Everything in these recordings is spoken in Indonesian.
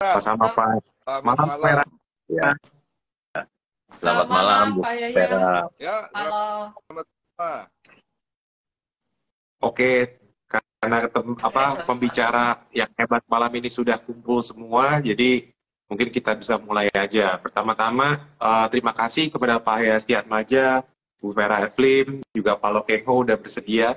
Sama-sama Pak. Selamat Malam malam. Vera. Ya. Selamat Selamat malam Bu Pak Yaya. Vera. Ya, Halo. selamat malam. Oke, karena pembicara yang hebat malam ini sudah kumpul semua, jadi mungkin kita bisa mulai aja. Pertama-tama, terima kasih kepada Pak Hayati, Bu Vera Evelyn, juga Pak Lokengho udah bersedia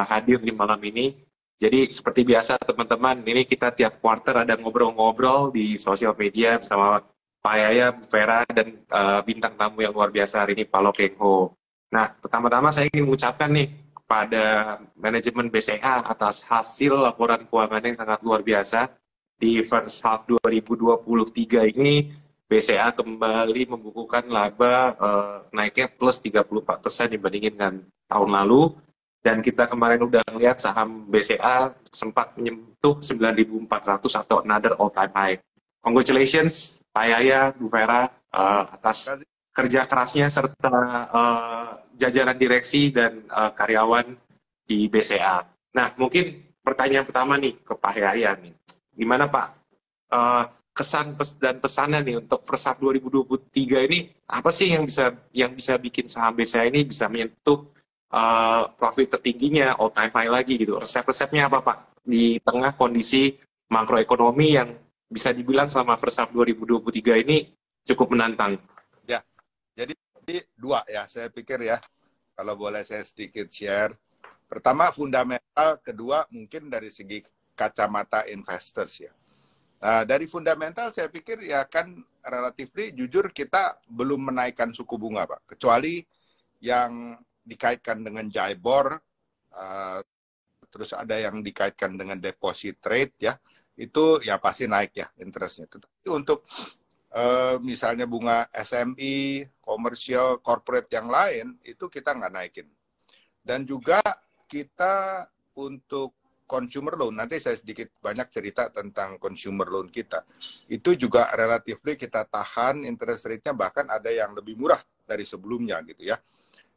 hadir di malam ini. Jadi seperti biasa teman-teman, ini kita tiap quarter ada ngobrol-ngobrol di sosial media bersama Pak Yaya, Bu Vera, dan bintang tamu yang luar biasa hari ini, Pak Lokengho. Nah, pertama-tama saya ingin mengucapkan nih kepada manajemen BCA atas hasil laporan keuangan yang sangat luar biasa. Di first half 2023 ini, BCA kembali membukukan laba naiknya plus 34% dibandingin dengan tahun lalu. Dan kita kemarin udah melihat saham BCA sempat menyentuh 9.400 atau another all-time high. Congratulations, Pak Yaya, Bu Vera, atas kerja kerasnya serta jajaran direksi dan karyawan di BCA. Nah, mungkin pertanyaan pertama nih ke Pak Yaya nih. Gimana Pak, kesan dan pesannya nih untuk first half 2023 ini, apa sih yang bisa bikin saham BCA ini bisa menyentuh profit tertingginya, all time high lagi gitu. Resep-resepnya apa Pak? Di tengah kondisi makroekonomi yang bisa dibilang selama first half 2023 ini cukup menantang. Ya, jadi dua ya, saya pikir ya, kalau boleh saya sedikit share. Pertama fundamental, kedua mungkin dari segi kacamata investors ya. Nah, dari fundamental saya pikir ya kan relatif jujur kita belum menaikkan suku bunga Pak, kecuali yang dikaitkan dengan JIBOR, terus ada yang dikaitkan dengan deposit rate ya, itu ya pasti naik ya interestnya. Tetapi untuk misalnya bunga SME, komersial, corporate yang lain, itu kita nggak naikin. Dan juga kita untuk consumer loan, nanti saya sedikit banyak cerita tentang consumer loan kita. Itu juga relatif kita tahan interest rate-nya, bahkan ada yang lebih murah dari sebelumnya gitu ya.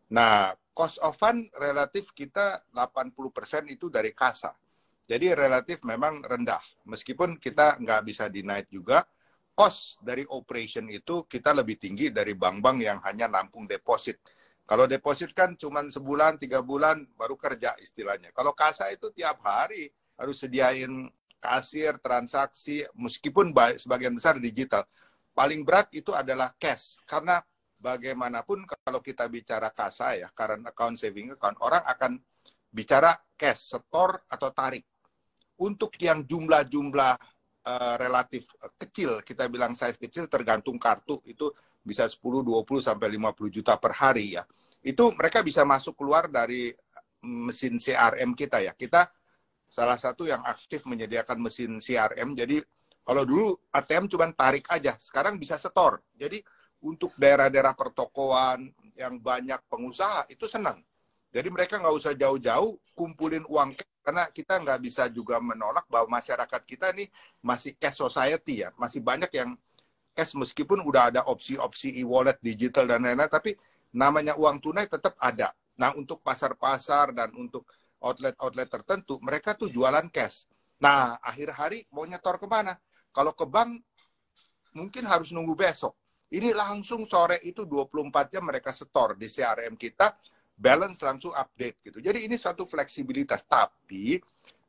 Nah, cost of fund relatif kita 80% itu dari kasa. Jadi relatif memang rendah. Meskipun kita nggak bisa deny juga, cost dari operation itu kita lebih tinggi dari bank-bank yang hanya nampung deposit. Kalau deposit kan cuma sebulan, 3 bulan baru kerja istilahnya. Kalau kasa itu tiap hari harus sediain kasir, transaksi, meskipun sebagian besar digital. Paling berat itu adalah cash. Karena bagaimanapun kalau kita bicara kasa ya, current account, saving account, orang akan bicara cash, setor atau tarik. Untuk yang jumlah-jumlah relatif kecil, kita bilang size kecil tergantung kartu, itu bisa 10, 20, sampai 50 juta per hari ya. Itu mereka bisa masuk keluar dari mesin CRM kita ya. Kita salah satu yang aktif menyediakan mesin CRM, jadi kalau dulu ATM cuma tarik aja, sekarang bisa setor. Jadi untuk daerah-daerah pertokoan yang banyak pengusaha itu senang. Jadi mereka nggak usah jauh-jauh kumpulin uang cash, karena kita nggak bisa juga menolak bahwa masyarakat kita nih masih cash society ya. Masih banyak yang cash meskipun udah ada opsi-opsi e-wallet digital dan lain-lain, tapi namanya uang tunai tetap ada. Nah untuk pasar-pasar dan untuk outlet-outlet tertentu, mereka tuh jualan cash. Nah akhir hari mau nyetor kemana? Kalau ke bank mungkin harus nunggu besok. Ini langsung sore itu 24 jam mereka setor di CRM kita, balance langsung update gitu. Jadi ini suatu fleksibilitas, tapi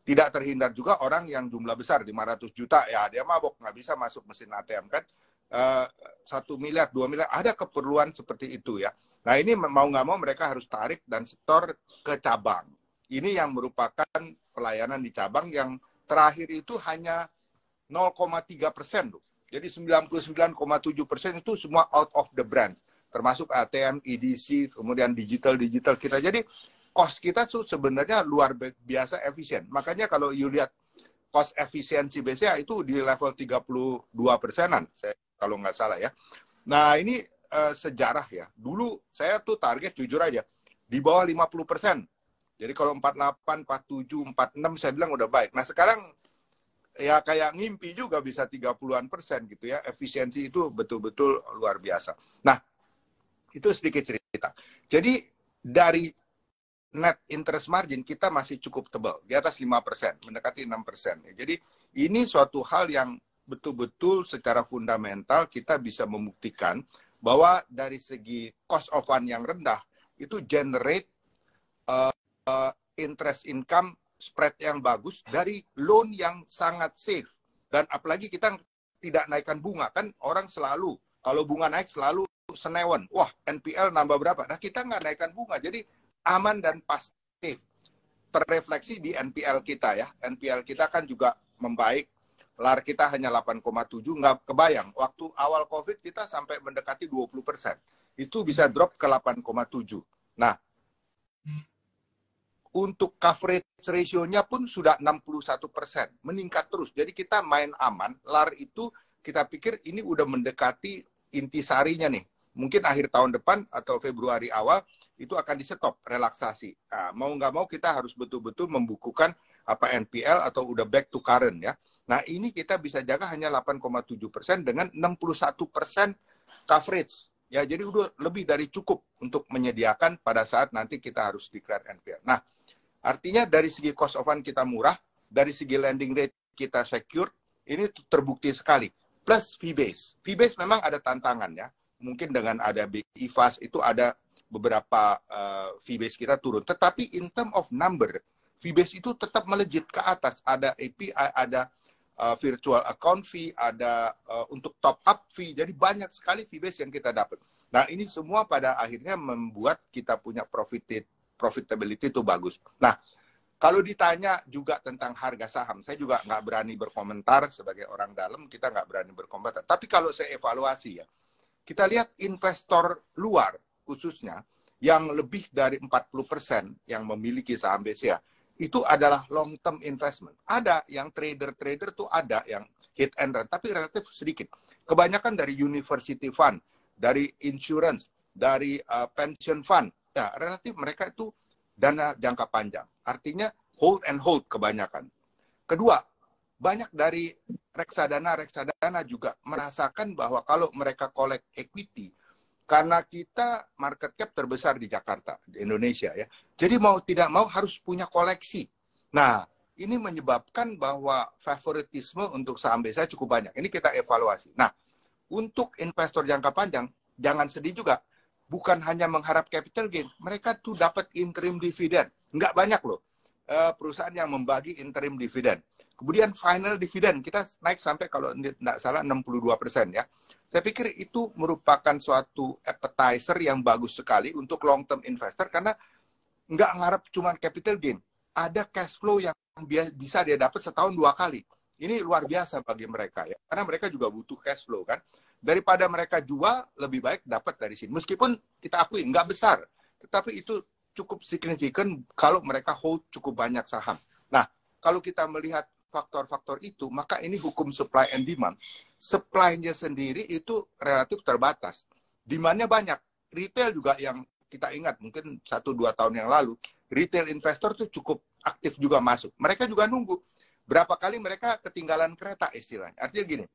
tidak terhindar juga orang yang jumlah besar, 500 juta, ya dia mabok, nggak bisa masuk mesin ATM kan. 1 miliar, 2 miliar, ada keperluan seperti itu ya. Nah ini mau nggak mau mereka harus tarik dan setor ke cabang. Ini yang merupakan pelayanan di cabang yang terakhir itu hanya 0,3% loh. Jadi 99,7% itu semua out of the brand. Termasuk ATM, EDC, kemudian digital kita. Jadi cost kita tuh sebenarnya luar biasa efisien. Makanya kalau you lihat cost efisiensi BCA itu di level 32%-an, kalau nggak salah ya. Nah ini sejarah ya. Dulu saya tuh target jujur aja, di bawah 50%. Jadi kalau 48, 47, 46 saya bilang udah baik. Nah sekarang ya kayak ngimpi juga bisa 30-an% gitu ya. Efisiensi itu betul-betul luar biasa. Nah, itu sedikit cerita. Jadi dari net interest margin kita masih cukup tebal, di atas 5%, mendekati 6%. Jadi ini suatu hal yang betul-betul secara fundamental kita bisa membuktikan bahwa dari segi cost of fund yang rendah itu generate interest income spread yang bagus dari loan yang sangat safe. Dan apalagi kita tidak naikkan bunga. Kan orang selalu, kalau bunga naik selalu senewan. Wah, NPL nambah berapa? Nah, kita nggak naikkan bunga. Jadi aman dan pasti. Terrefleksi di NPL kita ya. NPL kita kan juga membaik. LAR kita hanya 8,7. Nggak kebayang. Waktu awal COVID kita sampai mendekati 20%. Itu bisa drop ke 8,7. Nah, untuk coverage ratio-nya pun sudah 61%, meningkat terus. Jadi kita main aman. LAR itu kita pikir ini udah mendekati intisarinya nih. Mungkin akhir tahun depan atau Februari awal itu akan di-stop relaksasi. Nah, mau nggak mau kita harus betul-betul membukukan apa NPL atau udah back to current ya. Nah ini kita bisa jaga hanya 8,7% dengan 61% coverage. Ya, jadi udah lebih dari cukup untuk menyediakan pada saat nanti kita harus declare NPL. Nah, artinya dari segi cost of fund kita murah, dari segi lending rate kita secure, ini terbukti sekali. Plus fee base. Fee base memang ada tantangan ya. Mungkin dengan ada BI Fast itu ada beberapa fee base kita turun. Tetapi in term of number, fee base itu tetap melejit ke atas. Ada API, ada virtual account fee, ada untuk top up fee. Jadi banyak sekali fee base yang kita dapat. Nah ini semua pada akhirnya membuat kita punya profitability itu bagus. Nah, kalau ditanya juga tentang harga saham, saya juga nggak berani berkomentar sebagai orang dalam, kita nggak berani berkomentar. Tapi kalau saya evaluasi ya, kita lihat investor luar khususnya yang lebih dari 40% yang memiliki saham BCA, itu adalah long term investment. Ada yang trader-trader tuh ada yang hit and run, tapi relatif sedikit. Kebanyakan dari university fund, dari insurance, dari pension fund, ya relatif mereka itu dana jangka panjang. Artinya hold and hold kebanyakan. Kedua, banyak dari reksadana juga merasakan bahwa kalau mereka collect equity, karena kita market cap terbesar di Jakarta, di Indonesia ya. Jadi mau tidak mau harus punya koleksi. Nah, ini menyebabkan bahwa favoritisme untuk saham BCA cukup banyak. Ini kita evaluasi. Nah, untuk investor jangka panjang, jangan sedih juga. Bukan hanya mengharap capital gain, mereka tuh dapat interim dividend. Nggak banyak loh perusahaan yang membagi interim dividend. Kemudian final dividend, kita naik sampai kalau tidak salah 62% ya. Saya pikir itu merupakan suatu appetizer yang bagus sekali untuk long term investor karena nggak ngarep cuma capital gain. Ada cash flow yang bisa dia dapat setahun 2 kali. Ini luar biasa bagi mereka ya. Karena mereka juga butuh cash flow kan. Daripada mereka jual, lebih baik dapat dari sini. Meskipun kita akui nggak besar, tetapi itu cukup signifikan kalau mereka hold cukup banyak saham. Nah, kalau kita melihat faktor-faktor itu, maka ini hukum supply and demand. Supply-nya sendiri itu relatif terbatas. Demand-nya banyak. Retail juga yang kita ingat, mungkin 1-2 tahun yang lalu, retail investor tuh cukup aktif juga masuk. Mereka juga nunggu. Berapa kali mereka ketinggalan kereta istilahnya. Artinya gini,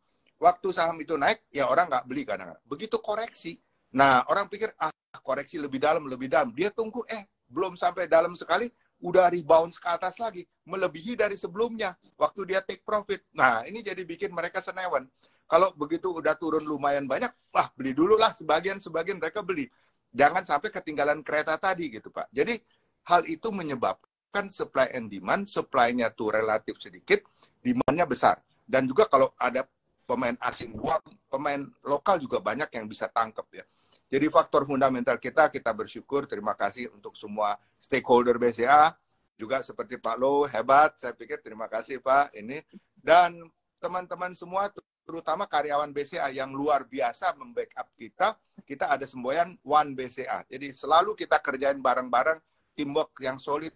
waktu saham itu naik, ya orang nggak beli kadang-kadang. Begitu koreksi, nah orang pikir, koreksi lebih dalam. Dia tunggu, belum sampai dalam sekali, udah rebound ke atas lagi, melebihi dari sebelumnya, waktu dia take profit. Nah, ini jadi bikin mereka senewan. Kalau begitu udah turun lumayan banyak, beli dulu lah, sebagian mereka beli. Jangan sampai ketinggalan kereta tadi gitu, Pak. Jadi, hal itu menyebabkan supply and demand, supply-nya tuh relatif sedikit, demand-nya besar. Dan juga kalau ada pemain asing buang, pemain lokal juga banyak yang bisa tangkap ya. Jadi faktor fundamental kita bersyukur, terima kasih untuk semua stakeholder BCA, juga seperti Pak Lo, hebat, saya pikir terima kasih Pak, ini. Dan teman-teman semua, terutama karyawan BCA yang luar biasa membackup kita ada semboyan One BCA. Jadi selalu kita kerjain bareng-bareng, teamwork yang solid,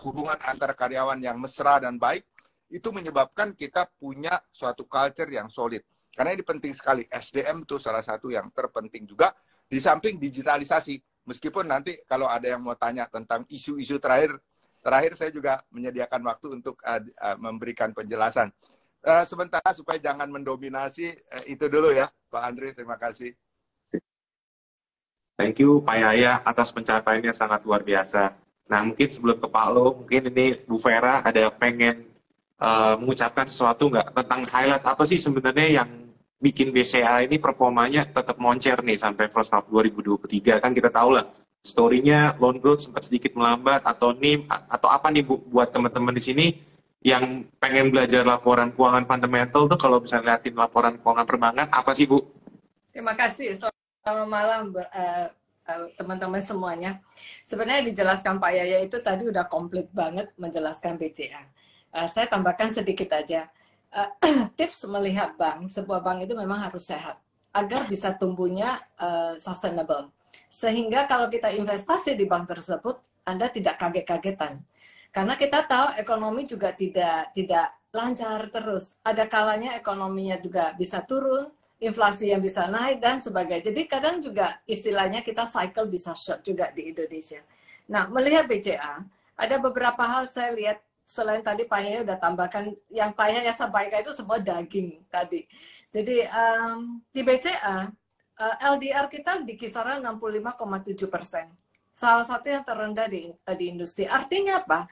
hubungan antara karyawan yang mesra dan baik, itu menyebabkan kita punya suatu culture yang solid. Karena ini penting sekali, SDM itu salah satu yang terpenting juga, di samping digitalisasi. Meskipun nanti kalau ada yang mau tanya tentang isu-isu terakhir saya juga menyediakan waktu untuk memberikan penjelasan. Sementara supaya jangan mendominasi, itu dulu ya, Pak Andri, terima kasih. Thank you, Pak Yaya, atas pencapaiannya sangat luar biasa. Nah, mungkin sebelum ke Pak Lo, mungkin ini Bu Vera ada pengen mengucapkan sesuatu nggak tentang highlight apa sih sebenarnya yang bikin BCA ini performanya tetap moncer nih sampai first half 2023? Kan kita tahu lah story-nya loan growth sempat sedikit melambat atau NIM atau apa nih Bu buat teman-teman di sini yang pengen belajar laporan keuangan fundamental tuh kalau bisa liatin laporan keuangan perbankan apa sih Bu? Terima kasih. Selamat malam teman-teman semuanya. Sebenarnya dijelaskan Pak Yaya itu tadi udah komplit banget menjelaskan BCA. Saya tambahkan sedikit aja. Tips melihat bank, sebuah bank itu memang harus sehat agar bisa tumbuhnya sustainable. Sehingga kalau kita investasi di bank tersebut, Anda tidak kaget-kagetan. Karena kita tahu ekonomi juga tidak lancar terus. Ada kalanya ekonominya juga bisa turun, inflasi yang bisa naik dan sebagainya. Jadi kadang juga istilahnya kita cycle bisa short juga di Indonesia. Nah, melihat BCA, ada beberapa hal saya lihat. Selain tadi Pak Yaya udah tambahkan, yang Pak Yaya sampaikan itu semua daging tadi. Jadi di BCA, LDR kita di kisaran 65,7%. Salah satu yang terendah di industri. Artinya apa?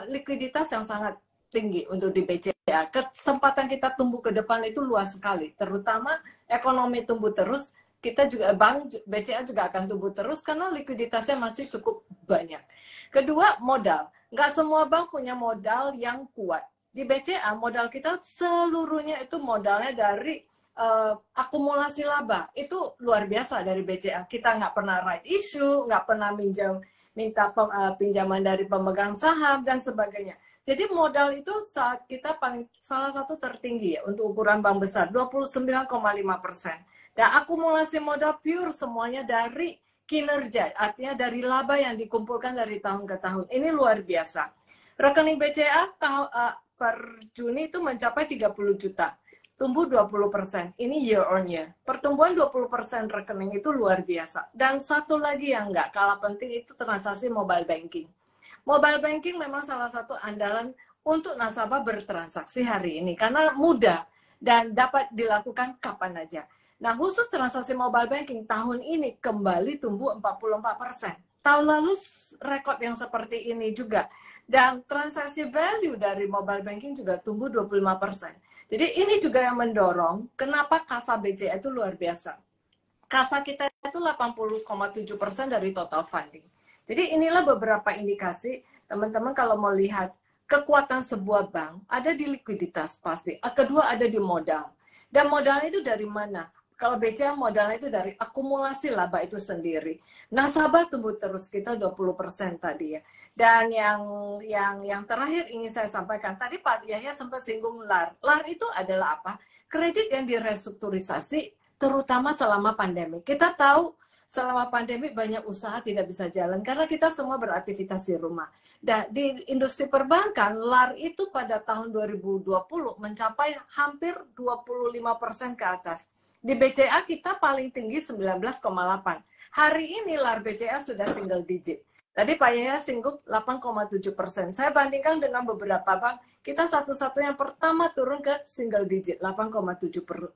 Likuiditas yang sangat tinggi untuk di BCA. Kesempatan kita tumbuh ke depan itu luas sekali. Terutama ekonomi tumbuh terus, kita juga bank BCA juga akan tumbuh terus karena likuiditasnya masih cukup banyak. Kedua, modal. Nggak semua bank punya modal yang kuat. Di BCA, modal kita seluruhnya itu modalnya dari akumulasi laba. Itu luar biasa dari BCA. Kita nggak pernah right issue, nggak pernah minta pinjaman dari pemegang saham, dan sebagainya. Jadi modal itu saat kita salah satu tertinggi ya, untuk ukuran bank besar, 29,5%. Dan akumulasi modal pure semuanya dari kinerja, artinya dari laba yang dikumpulkan dari tahun ke tahun. Ini luar biasa. Rekening BCA per Juni itu mencapai 30 juta, tumbuh 20%. Ini year on year. Pertumbuhan 20% rekening itu luar biasa. Dan satu lagi yang nggak kalah penting itu transaksi mobile banking. Mobile banking memang salah satu andalan untuk nasabah bertransaksi hari ini, karena mudah dan dapat dilakukan kapan aja. Nah, khusus transaksi mobile banking tahun ini kembali tumbuh 44%. Tahun lalu rekod yang seperti ini juga. Dan transaksi value dari mobile banking juga tumbuh 25%. Jadi ini juga yang mendorong kenapa kasa BCA itu luar biasa. Kasa kita itu 80,7% dari total funding. Jadi inilah beberapa indikasi, teman-teman kalau mau lihat kekuatan sebuah bank, ada di likuiditas pasti. Kedua ada di modal. Dan modalnya itu dari mana? Kalau BCA modalnya itu dari akumulasi laba itu sendiri. Nasabah tumbuh terus kita 20% tadi ya. Dan yang terakhir ingin saya sampaikan, tadi Pak Yahya sempat singgung LAR. LAR itu adalah apa? Kredit yang direstrukturisasi terutama selama pandemi. Kita tahu selama pandemi banyak usaha tidak bisa jalan karena kita semua beraktivitas di rumah. Dan di industri perbankan, LAR itu pada tahun 2020 mencapai hampir 25% ke atas. Di BCA kita paling tinggi 19,8. Hari ini LAR BCA sudah single digit. Tadi Pak Yaya singgung 8,7%. Saya bandingkan dengan beberapa bank, kita satu-satu yang pertama turun ke single digit, 8,7%.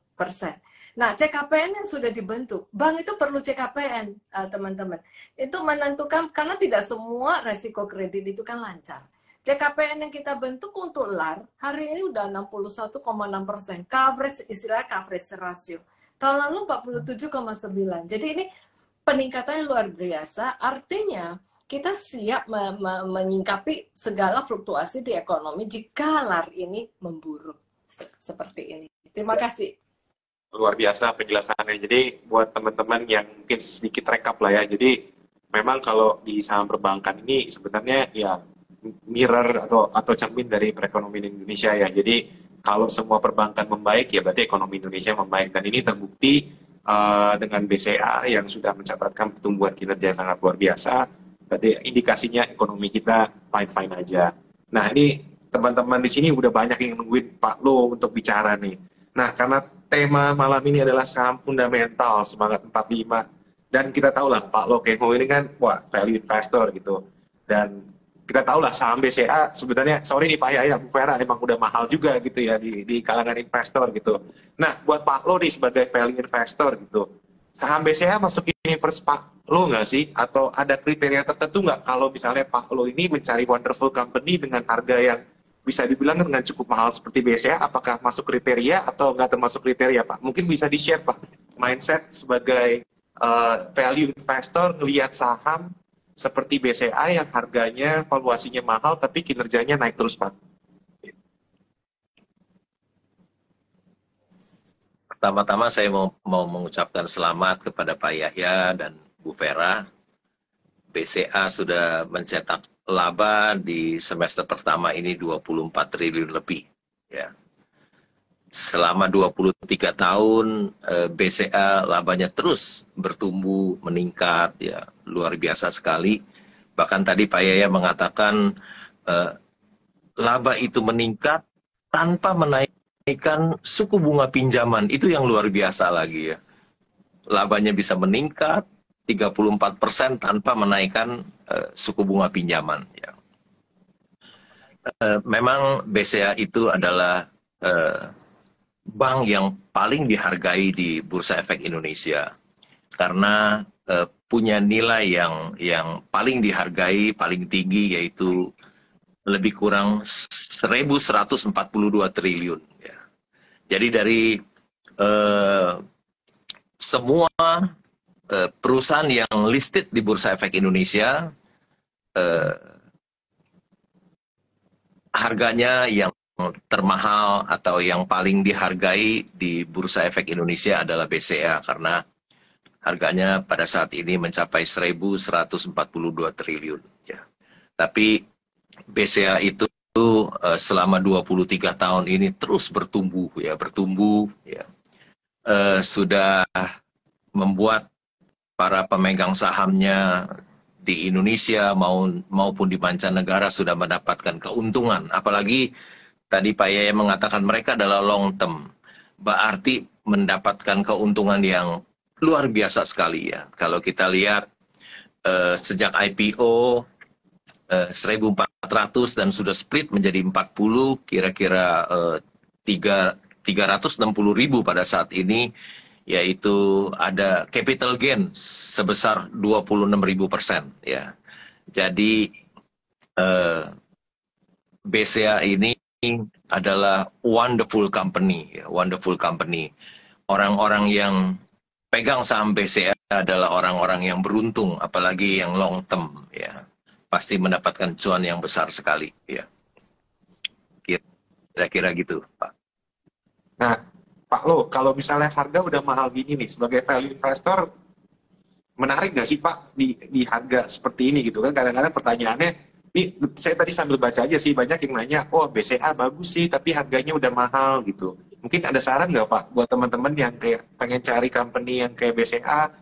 Nah, CKPN yang sudah dibentuk, bank itu perlu CKPN, teman-teman. Itu menentukan, karena tidak semua resiko kredit itu kan lancar. CKPN yang kita bentuk untuk LAR, hari ini udah 61,6%. Coverage, istilahnya coverage ratio. Tahun lalu 47,9%. Jadi ini peningkatannya luar biasa, artinya kita siap menyingkapi segala fluktuasi di ekonomi jika LAR ini memburuk. Seperti ini. Terima kasih. Luar biasa penjelasannya. Jadi buat teman-teman yang mungkin sedikit rekap lah ya. Jadi memang kalau di saham perbankan ini sebenarnya ya mirror atau cermin dari perekonomian Indonesia ya. Jadi kalau semua perbankan membaik ya berarti ekonomi Indonesia membaik, dan ini terbukti dengan BCA yang sudah mencatatkan pertumbuhan kinerja yang sangat luar biasa. Berarti indikasinya ekonomi kita fine-fine aja. Nah, ini teman-teman di sini udah banyak yang nungguin Pak Lo untuk bicara nih. Nah, karena tema malam ini adalah saham fundamental semangat 45, dan kita tahu lah Pak Lo Keng Ho ini kan wah value investor gitu. Dan kita tahu lah saham BCA sebenarnya, sorry nih Pak Yaya, Bu Vera, emang udah mahal juga gitu ya di kalangan investor gitu. Nah, buat Pak Lo nih sebagai value investor gitu, saham BCA masuk universe Pak Lo nggak sih? Atau ada kriteria tertentu nggak kalau misalnya Pak Lo ini mencari wonderful company dengan harga yang bisa dibilang dengan cukup mahal seperti BCA, apakah masuk kriteria atau nggak termasuk kriteria, Pak? Mungkin bisa di-share, Pak, mindset sebagai value investor ngelihat saham seperti BCA yang harganya, valuasinya mahal, tapi kinerjanya naik terus, Pak. Pertama-tama saya mau mengucapkan selamat kepada Pak Yahya dan Bu Vera. BCA sudah mencetak laba di semester pertama ini 24 triliun lebih. Ya. Selama 23 tahun BCA labanya terus bertumbuh, meningkat, ya luar biasa sekali. Bahkan tadi Pak Yahya mengatakan laba itu meningkat tanpa menaikkan suku bunga pinjaman. Itu yang luar biasa lagi ya. Labanya bisa meningkat 34% tanpa menaikkan suku bunga pinjaman. Ya. Memang BCA itu adalah bank yang paling dihargai di Bursa Efek Indonesia karena punya nilai yang paling dihargai, paling tinggi, yaitu lebih kurang 1.142 triliun. Ya. Jadi dari semua perusahaan yang listed di Bursa Efek Indonesia, harganya yang termahal atau yang paling dihargai di Bursa Efek Indonesia adalah BCA karena harganya pada saat ini mencapai 1.142 triliun. Ya. Tapi BCA itu selama 23 tahun ini terus bertumbuh, ya, sudah membuat para pemegang sahamnya di Indonesia maupun di mancanegara sudah mendapatkan keuntungan. Apalagi tadi Pak Yaya mengatakan mereka adalah long term, berarti mendapatkan keuntungan yang luar biasa sekali ya. Kalau kita lihat sejak IPO 1.400 dan sudah split menjadi 40, kira-kira 360.000 pada saat ini, yaitu ada capital gain sebesar 26.000% ya. Jadi BCA ini adalah wonderful company, ya, wonderful company. Orang-orang yang pegang saham BCA adalah orang-orang yang beruntung, apalagi yang long term, ya, pasti mendapatkan cuan yang besar sekali, ya. Kira-kira gitu, Pak. Nah, Pak Lo, kalau misalnya harga udah mahal gini nih, sebagai value investor, menarik nggak sih Pak di harga seperti ini gitu kan? Kadang-kadang pertanyaannya, ini saya tadi sambil baca aja sih, banyak yang nanya, oh BCA bagus sih, tapi harganya udah mahal gitu. Mungkin ada saran nggak Pak, buat teman-teman yang kayak pengen cari company yang kayak BCA,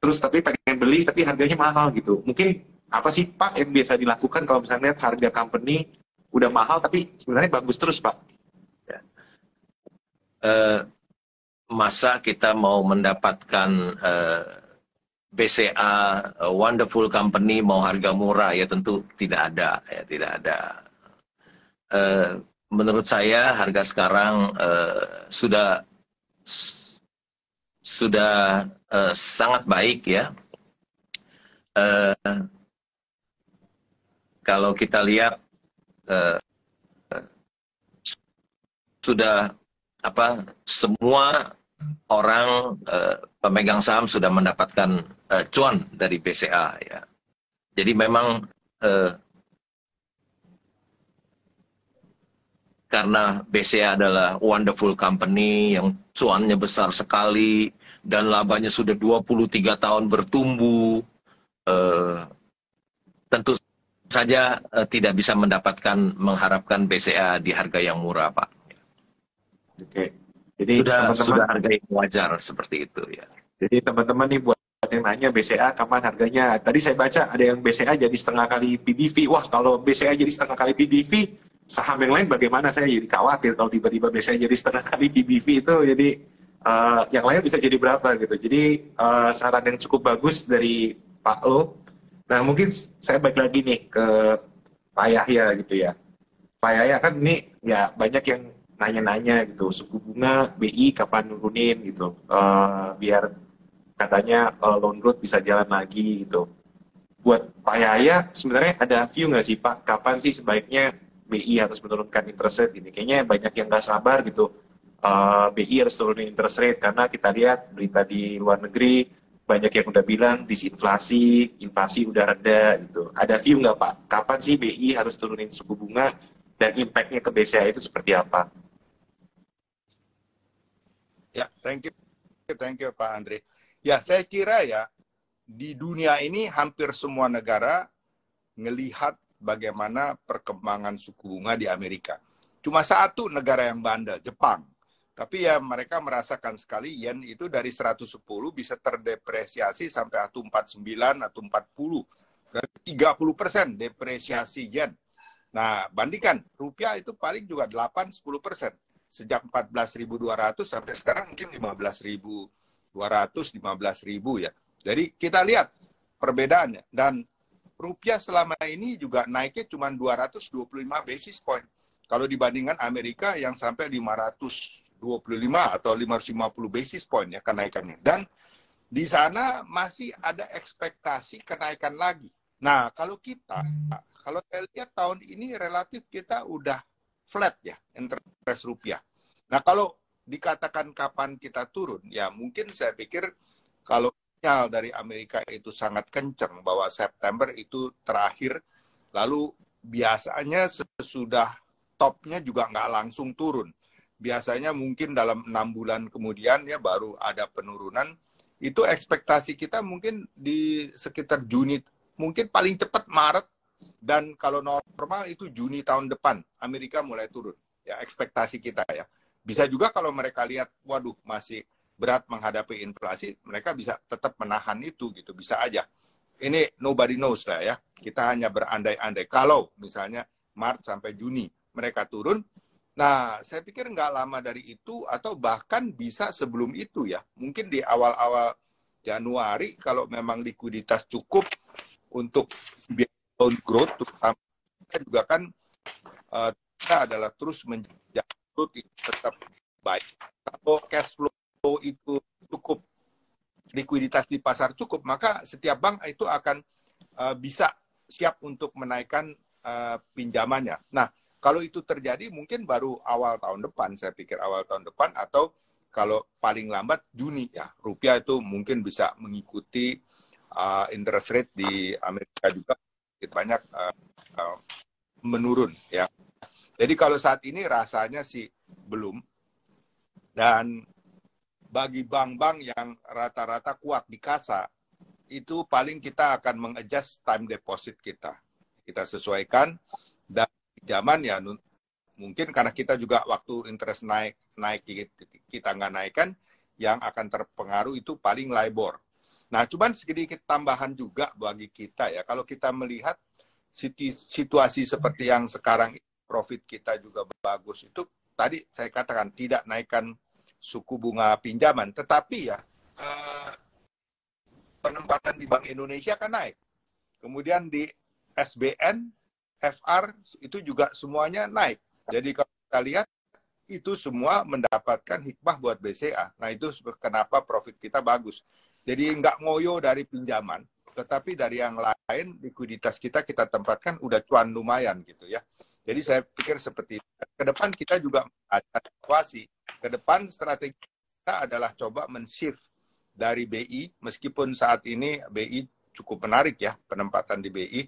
terus tapi pengen beli, tapi harganya mahal gitu. Mungkin apa sih Pak yang biasa dilakukan kalau misalnya lihat harga company udah mahal, tapi sebenarnya bagus terus Pak? Masa kita mau mendapatkan BCA wonderful company mau harga murah, ya tentu tidak ada, ya tidak ada. Menurut saya harga sekarang sudah sangat baik ya. Kalau kita lihat sudah semua orang pemegang saham sudah mendapatkan cuan dari BCA ya. Jadi memang karena BCA adalah wonderful company yang cuannya besar sekali dan labanya sudah 23 tahun bertumbuh, tentu saja tidak bisa mengharapkan BCA di harga yang murah, Pak. Oke. Jadi sudah harga yang wajar seperti itu ya. Jadi teman-teman nih buat yang nanya BCA kapan harganya, tadi saya baca ada yang BCA jadi setengah kali PBV. Wah, kalau BCA jadi setengah kali PBV, saham yang lain bagaimana? Saya jadi khawatir kalau tiba-tiba BCA jadi setengah kali PBV itu, jadi yang lain bisa jadi berapa gitu. Jadi saran yang cukup bagus dari Pak Lo. Nah, mungkin saya balik lagi nih ke Pak Yahya gitu ya. Pak Yahya kan ini ya banyak yang nanya-nanya gitu, suku bunga BI kapan nurunin gitu, biar katanya loan growth bisa jalan lagi gitu. Buat Pak Yahya sebenarnya ada view nggak sih Pak, kapan sih sebaiknya BI harus menurunkan interest rate ini. Kayaknya banyak yang nggak sabar gitu. BI harus turunin interest rate karena kita lihat berita di luar negeri banyak yang udah bilang disinflasi, inflasi udah reda gitu. Ada view nggak Pak? Kapan sih BI harus turunin suku bunga dan impact-nya ke BCA itu seperti apa? Ya, thank you Pak Andre. Ya, saya kira ya di dunia ini hampir semua negara ngelihat bagaimana perkembangan suku bunga di Amerika. Cuma satu negara yang bandel, Jepang. Tapi ya mereka merasakan sekali yen itu dari 110 bisa terdepresiasi sampai 149 atau 40. Berarti 30% depresiasi yen. Nah, bandingkan rupiah itu paling juga 8-10%. Sejak 14.200 sampai sekarang mungkin 15.200, 15.000 ya. Jadi kita lihat perbedaannya. Dan rupiah selama ini juga naiknya cuma 225 basis point. Kalau dibandingkan Amerika yang sampai 525 atau 550 basis point ya kenaikannya. Dan di sana masih ada ekspektasi kenaikan lagi. Nah, kalau saya lihat tahun ini relatif kita udah flat ya interest rupiah. Nah, kalau dikatakan kapan kita turun, ya mungkin saya pikir kalau sinyal dari Amerika itu sangat kencang bahwa September itu terakhir, lalu biasanya sesudah topnya juga nggak langsung turun. Biasanya mungkin dalam 6 bulan kemudian ya baru ada penurunan. Itu ekspektasi kita mungkin di sekitar Juni, mungkin paling cepat Maret, dan kalau normal itu Juni tahun depan Amerika mulai turun. Ya ekspektasi kita ya. Bisa juga kalau mereka lihat, waduh masih berat menghadapi inflasi, mereka bisa tetap menahan itu gitu, bisa aja. Ini nobody knows lah ya. Kita hanya berandai-andai. Kalau misalnya Maret sampai Juni mereka turun, nah saya pikir nggak lama dari itu atau bahkan bisa sebelum itu ya. Mungkin di awal-awal Januari kalau memang likuiditas cukup untuk loan growth, terutama juga kan kita adalah terus menjaga tetap baik. Kalau cash flow itu cukup, likuiditas di pasar cukup, maka setiap bank itu akan bisa siap untuk menaikkan pinjamannya. Nah, kalau itu terjadi mungkin baru awal tahun depan, saya pikir awal tahun depan, atau kalau paling lambat Juni ya, rupiah itu mungkin bisa mengikuti interest rate di Amerika juga banyak menurun ya. Jadi kalau saat ini rasanya sih belum. Dan bagi bank-bank yang rata-rata kuat di kasa, itu paling kita akan mengadjust time deposit kita. Kita sesuaikan, dan zaman ya mungkin karena kita juga waktu interest naik kita nggak naikkan, yang akan terpengaruh itu paling LIBOR. Nah, cuman sedikit tambahan juga bagi kita ya, kalau kita melihat situasi seperti yang sekarang, profit kita juga bagus, itu tadi saya katakan tidak naikkan suku bunga pinjaman, tetapi ya penempatan di Bank Indonesia kan naik. Kemudian di SBN, FR itu juga semuanya naik. Jadi kalau kita lihat itu semua mendapatkan hikmah buat BCA. Nah itu kenapa profit kita bagus. Jadi nggak ngoyo dari pinjaman, tetapi dari yang lain likuiditas kita tempatkan udah cuan lumayan gitu ya. Jadi saya pikir seperti itu. Ke depan kita juga ada situasi. Ke depan strategi kita adalah coba men-shift dari BI, meskipun saat ini BI cukup menarik ya penempatan di BI.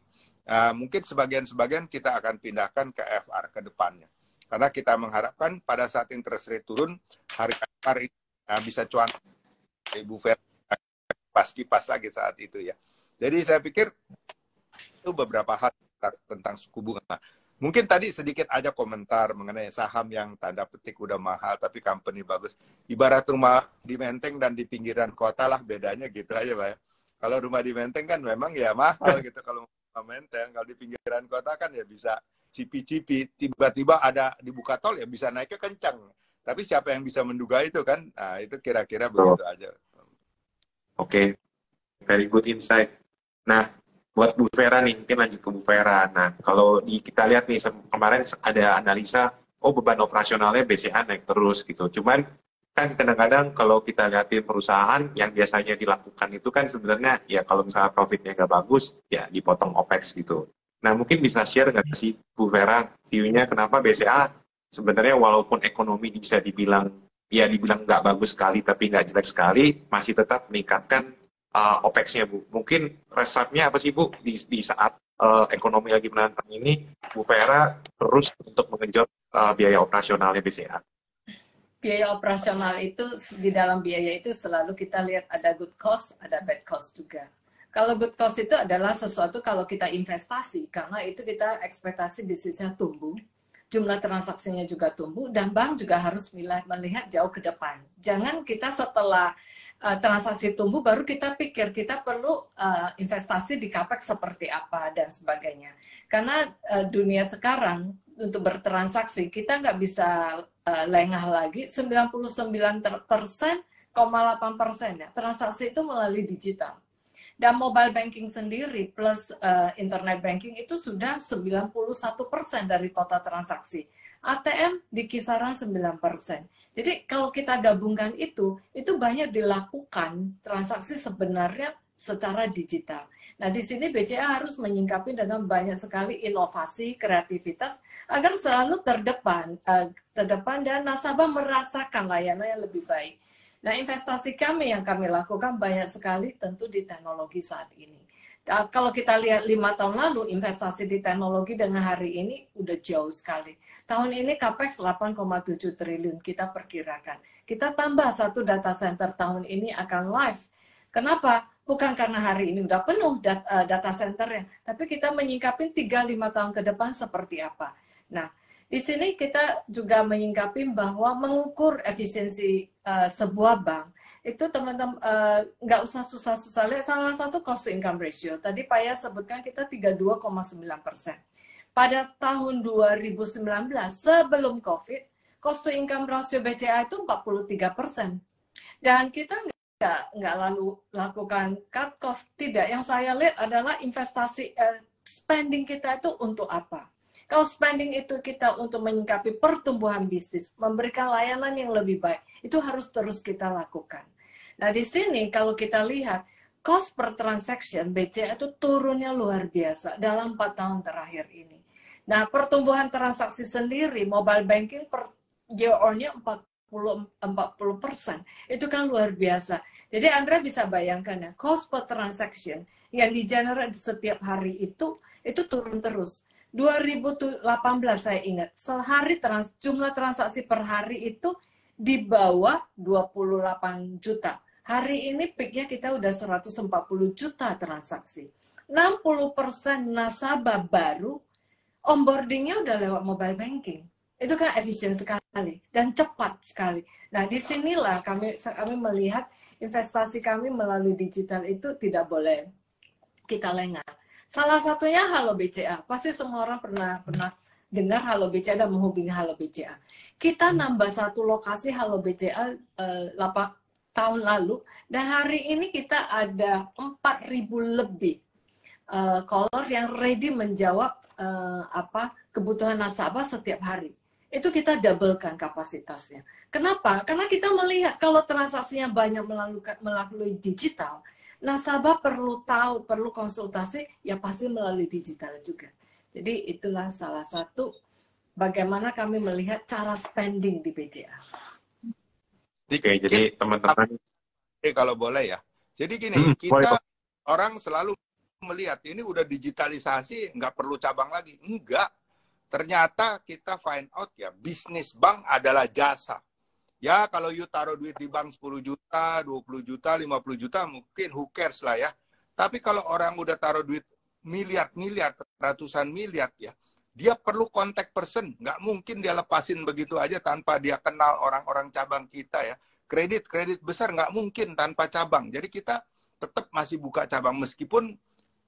Mungkin sebagian kita akan pindahkan ke FR ke depannya. Karena kita mengharapkan pada saat interest rate turun, harga FR bisa cuan. Ibu Fer kipas lagi saat itu ya. Jadi saya pikir itu beberapa hal tentang suku bunga. Mungkin tadi sedikit aja komentar mengenai saham yang tanda petik udah mahal tapi company bagus. Ibarat rumah di Menteng dan di pinggiran kota lah, bedanya gitu aja Pak. Kalau rumah di Menteng kan memang ya mahal gitu kalau rumah Menteng. Kalau di pinggiran kota kan ya bisa cipi-cipi. Tiba-tiba ada dibuka tol ya bisa naiknya kencang. Tapi siapa yang bisa menduga itu kan? Nah itu kira-kira begitu aja. Oke, very good insight. Nah, buat Bu Vera nih, mungkin lanjut ke Bu Vera. Nah, kalau kita lihat nih, kemarin ada analisa, beban operasionalnya BCA naik terus gitu. Cuman kan kadang-kadang kalau kita lihatin perusahaan yang biasanya dilakukan itu kan sebenarnya ya kalau misalnya profitnya nggak bagus, ya dipotong OPEX gitu. Nah, mungkin bisa share nggak sih, Bu Vera, view-nya kenapa BCA sebenarnya walaupun ekonomi bisa dibilang, ya dibilang nggak bagus sekali, tapi nggak jelek sekali, masih tetap meningkatkan OPEX-nya, Bu. Mungkin resepnya apa sih, Bu, di saat ekonomi lagi menantang ini, Bu Vera terus untuk mengenjot biaya operasionalnya BCA? Biaya operasional itu, di dalam biaya itu selalu kita lihat ada good cost, ada bad cost juga. Kalau good cost itu adalah sesuatu kalau kita investasi, karena itu kita ekspektasi bisnisnya tumbuh, jumlah transaksinya juga tumbuh, dan bank juga harus melihat jauh ke depan. Jangan kita setelah transaksi tumbuh, baru kita pikir kita perlu investasi di capex seperti apa, dan sebagainya. Karena dunia sekarang, untuk bertransaksi, kita nggak bisa lengah lagi, 99,8% ya, transaksi itu melalui digital. Dan mobile banking sendiri plus internet banking itu sudah 91% dari total transaksi. ATM di kisaran 9%. Jadi kalau kita gabungkan itu banyak dilakukan transaksi sebenarnya secara digital. Nah, di sini BCA harus menyingkapi dengan banyak sekali inovasi, kreativitas agar selalu terdepan dan nasabah merasakan layanan yang lebih baik. Nah, investasi kami yang kami lakukan banyak sekali tentu di teknologi saat ini. Kalau kita lihat 5 tahun lalu, investasi di teknologi dengan hari ini udah jauh sekali. Tahun ini CAPEX 8,7 triliun kita perkirakan. Kita tambah 1 data center tahun ini akan live. Kenapa? Bukan karena hari ini udah penuh data centernya, tapi kita menyingkapin 3-5 tahun ke depan seperti apa. Nah, di sini kita juga menyingkapi bahwa mengukur efisiensi sebuah bank, itu teman-teman nggak usah susah-susah lihat salah satu cost to income ratio. Tadi Pak Ya sebutkan kita 32,9%. Pada tahun 2019, sebelum COVID, cost to income ratio BCA itu 43%. Dan kita nggak lalu lakukan cut cost, tidak. Yang saya lihat adalah investasi spending kita itu untuk apa. Kalau spending itu kita untuk menyingkapi pertumbuhan bisnis, memberikan layanan yang lebih baik, itu harus terus kita lakukan. Nah, di sini kalau kita lihat cost per transaction BCA itu turunnya luar biasa dalam 4 tahun terakhir ini. Nah, pertumbuhan transaksi sendiri mobile banking per year-on-nya 40%. Itu kan luar biasa. Jadi Andra bisa bayangkan ya, cost per transaction yang di-generate setiap hari itu turun terus. 2018 saya ingat, sehari jumlah transaksi per hari itu di bawah 28 juta. Hari ini peaknya kita udah 140 juta transaksi. 60% nasabah baru onboardingnya udah lewat mobile banking. Itu kan efisien sekali dan cepat sekali. Nah, disinilah kami melihat investasi kami melalui digital itu tidak boleh kita lengah. Salah satunya Halo BCA. Pasti semua orang pernah dengar Halo BCA dan menghubungi Halo BCA. Kita nambah 1 lokasi Halo BCA 8 tahun lalu, dan hari ini kita ada 4.000 lebih caller yang ready menjawab kebutuhan nasabah setiap hari. Itu kita doublekan kapasitasnya. Kenapa? Karena kita melihat kalau transaksinya banyak melalui digital, nasabah perlu tahu, perlu konsultasi, ya pasti melalui digital juga. Jadi itulah salah satu bagaimana kami melihat cara spending di BCA. Oke, jadi teman-teman. Kalau boleh ya. Jadi gini, kita orang selalu melihat ini udah digitalisasi, nggak perlu cabang lagi. Enggak. Ternyata kita find out ya, bisnis bank adalah jasa. Ya, kalau you taruh duit di bank 10 juta, 20 juta, 50 juta, mungkin who cares lah ya. Tapi kalau orang udah taruh duit miliar-miliar, ratusan miliar ya, dia perlu kontak person. Nggak mungkin dia lepasin begitu aja tanpa dia kenal orang-orang cabang kita ya. Kredit besar nggak mungkin tanpa cabang. Jadi kita tetap masih buka cabang meskipun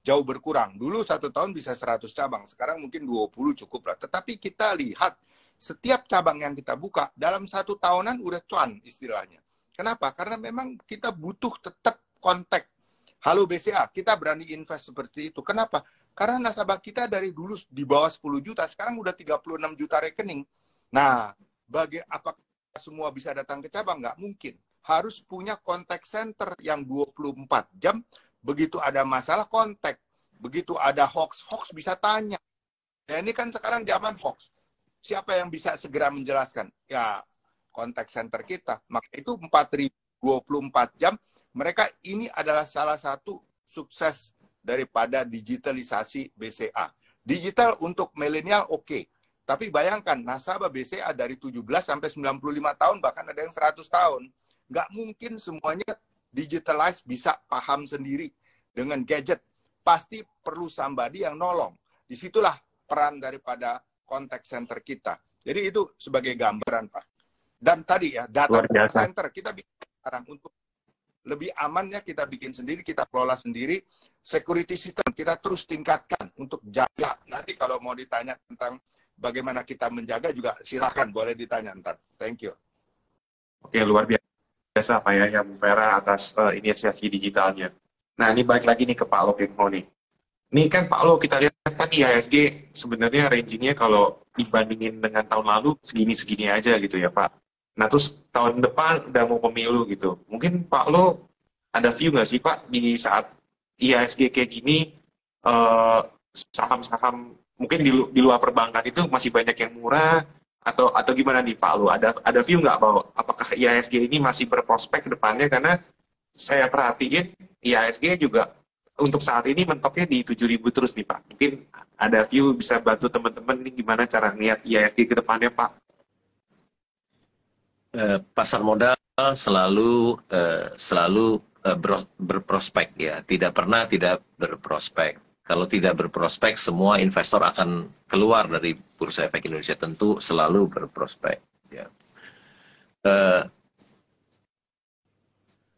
jauh berkurang. Dulu 1 tahun bisa 100 cabang, sekarang mungkin 20 cukup lah. Tetapi kita lihat setiap cabang yang kita buka dalam 1 tahunan udah cuan istilahnya. Kenapa? Karena memang kita butuh tetap kontak. Halo BCA, kita berani invest seperti itu. Kenapa? Karena nasabah kita dari dulu di bawah 10 juta, sekarang udah 36 juta rekening. Nah, apakah semua bisa datang ke cabang? Nggak mungkin. Harus punya contact center yang 24 jam. Begitu ada masalah kontak. begitu ada hoax bisa tanya. Ya ini kan sekarang zaman hoax. Siapa yang bisa segera menjelaskan? Ya kontak center kita. Maka itu 4.024 jam. Mereka ini adalah salah satu sukses daripada digitalisasi BCA. Digital untuk milenial oke. Tapi bayangkan nasabah BCA dari 17 sampai 95 tahun, bahkan ada yang 100 tahun. Nggak mungkin semuanya digitalize bisa paham sendiri dengan gadget. Pasti perlu somebody yang nolong. Disitulah peran daripada contact center kita. Jadi itu sebagai gambaran, Pak. Dan tadi ya, data center kita bikin sekarang untuk lebih amannya kita bikin sendiri, kita kelola sendiri. Security system kita terus tingkatkan untuk jaga. Nanti kalau mau ditanya tentang bagaimana kita menjaga juga silakan, boleh ditanya ntar. Thank you. Oke, luar biasa Pak ya Bu Vera atas inisiasi digitalnya. Nah, ini balik lagi nih ke Pak Loketmo nih. Ini kan Pak Lo, kita lihat kan IHSG sebenarnya rangingnya kalau dibandingin dengan tahun lalu segini-segini aja gitu ya Pak. Nah, terus tahun depan udah mau pemilu gitu. Mungkin Pak Lo ada view nggak sih Pak di saat IHSG kayak gini, saham-saham mungkin di luar perbankan itu masih banyak yang murah, atau gimana nih Pak Lo? Ada view nggak bahwa apakah IHSG ini masih berprospek ke depannya? Karena saya perhatiin IHSG juga untuk saat ini mentoknya di 7.000 terus nih Pak. Mungkin ada view bisa bantu teman-teman nih gimana cara ngeliat IHSG ke depannya Pak? Pasar modal selalu berprospek ya, tidak pernah tidak berprospek. Kalau tidak berprospek, semua investor akan keluar dari Bursa Efek Indonesia, tentu selalu berprospek. Ya.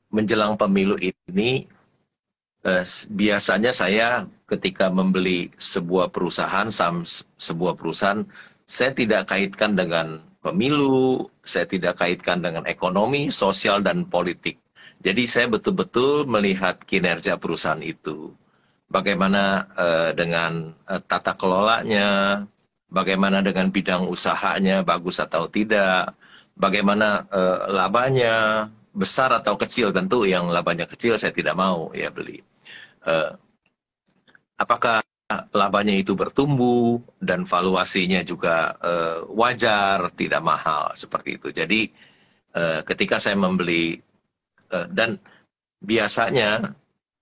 Menjelang pemilu ini, biasanya saya ketika membeli sebuah perusahaan, saya tidak kaitkan dengan pemilu, saya tidak kaitkan dengan ekonomi, sosial, dan politik. Jadi saya betul-betul melihat kinerja perusahaan itu. Bagaimana dengan tata kelolanya, bagaimana dengan bidang usahanya, bagus atau tidak, bagaimana labanya, besar atau kecil, tentu yang labanya kecil saya tidak mau ya beli. Apakah labanya itu bertumbuh dan valuasinya juga wajar, tidak mahal, seperti itu. Jadi ketika saya membeli, dan biasanya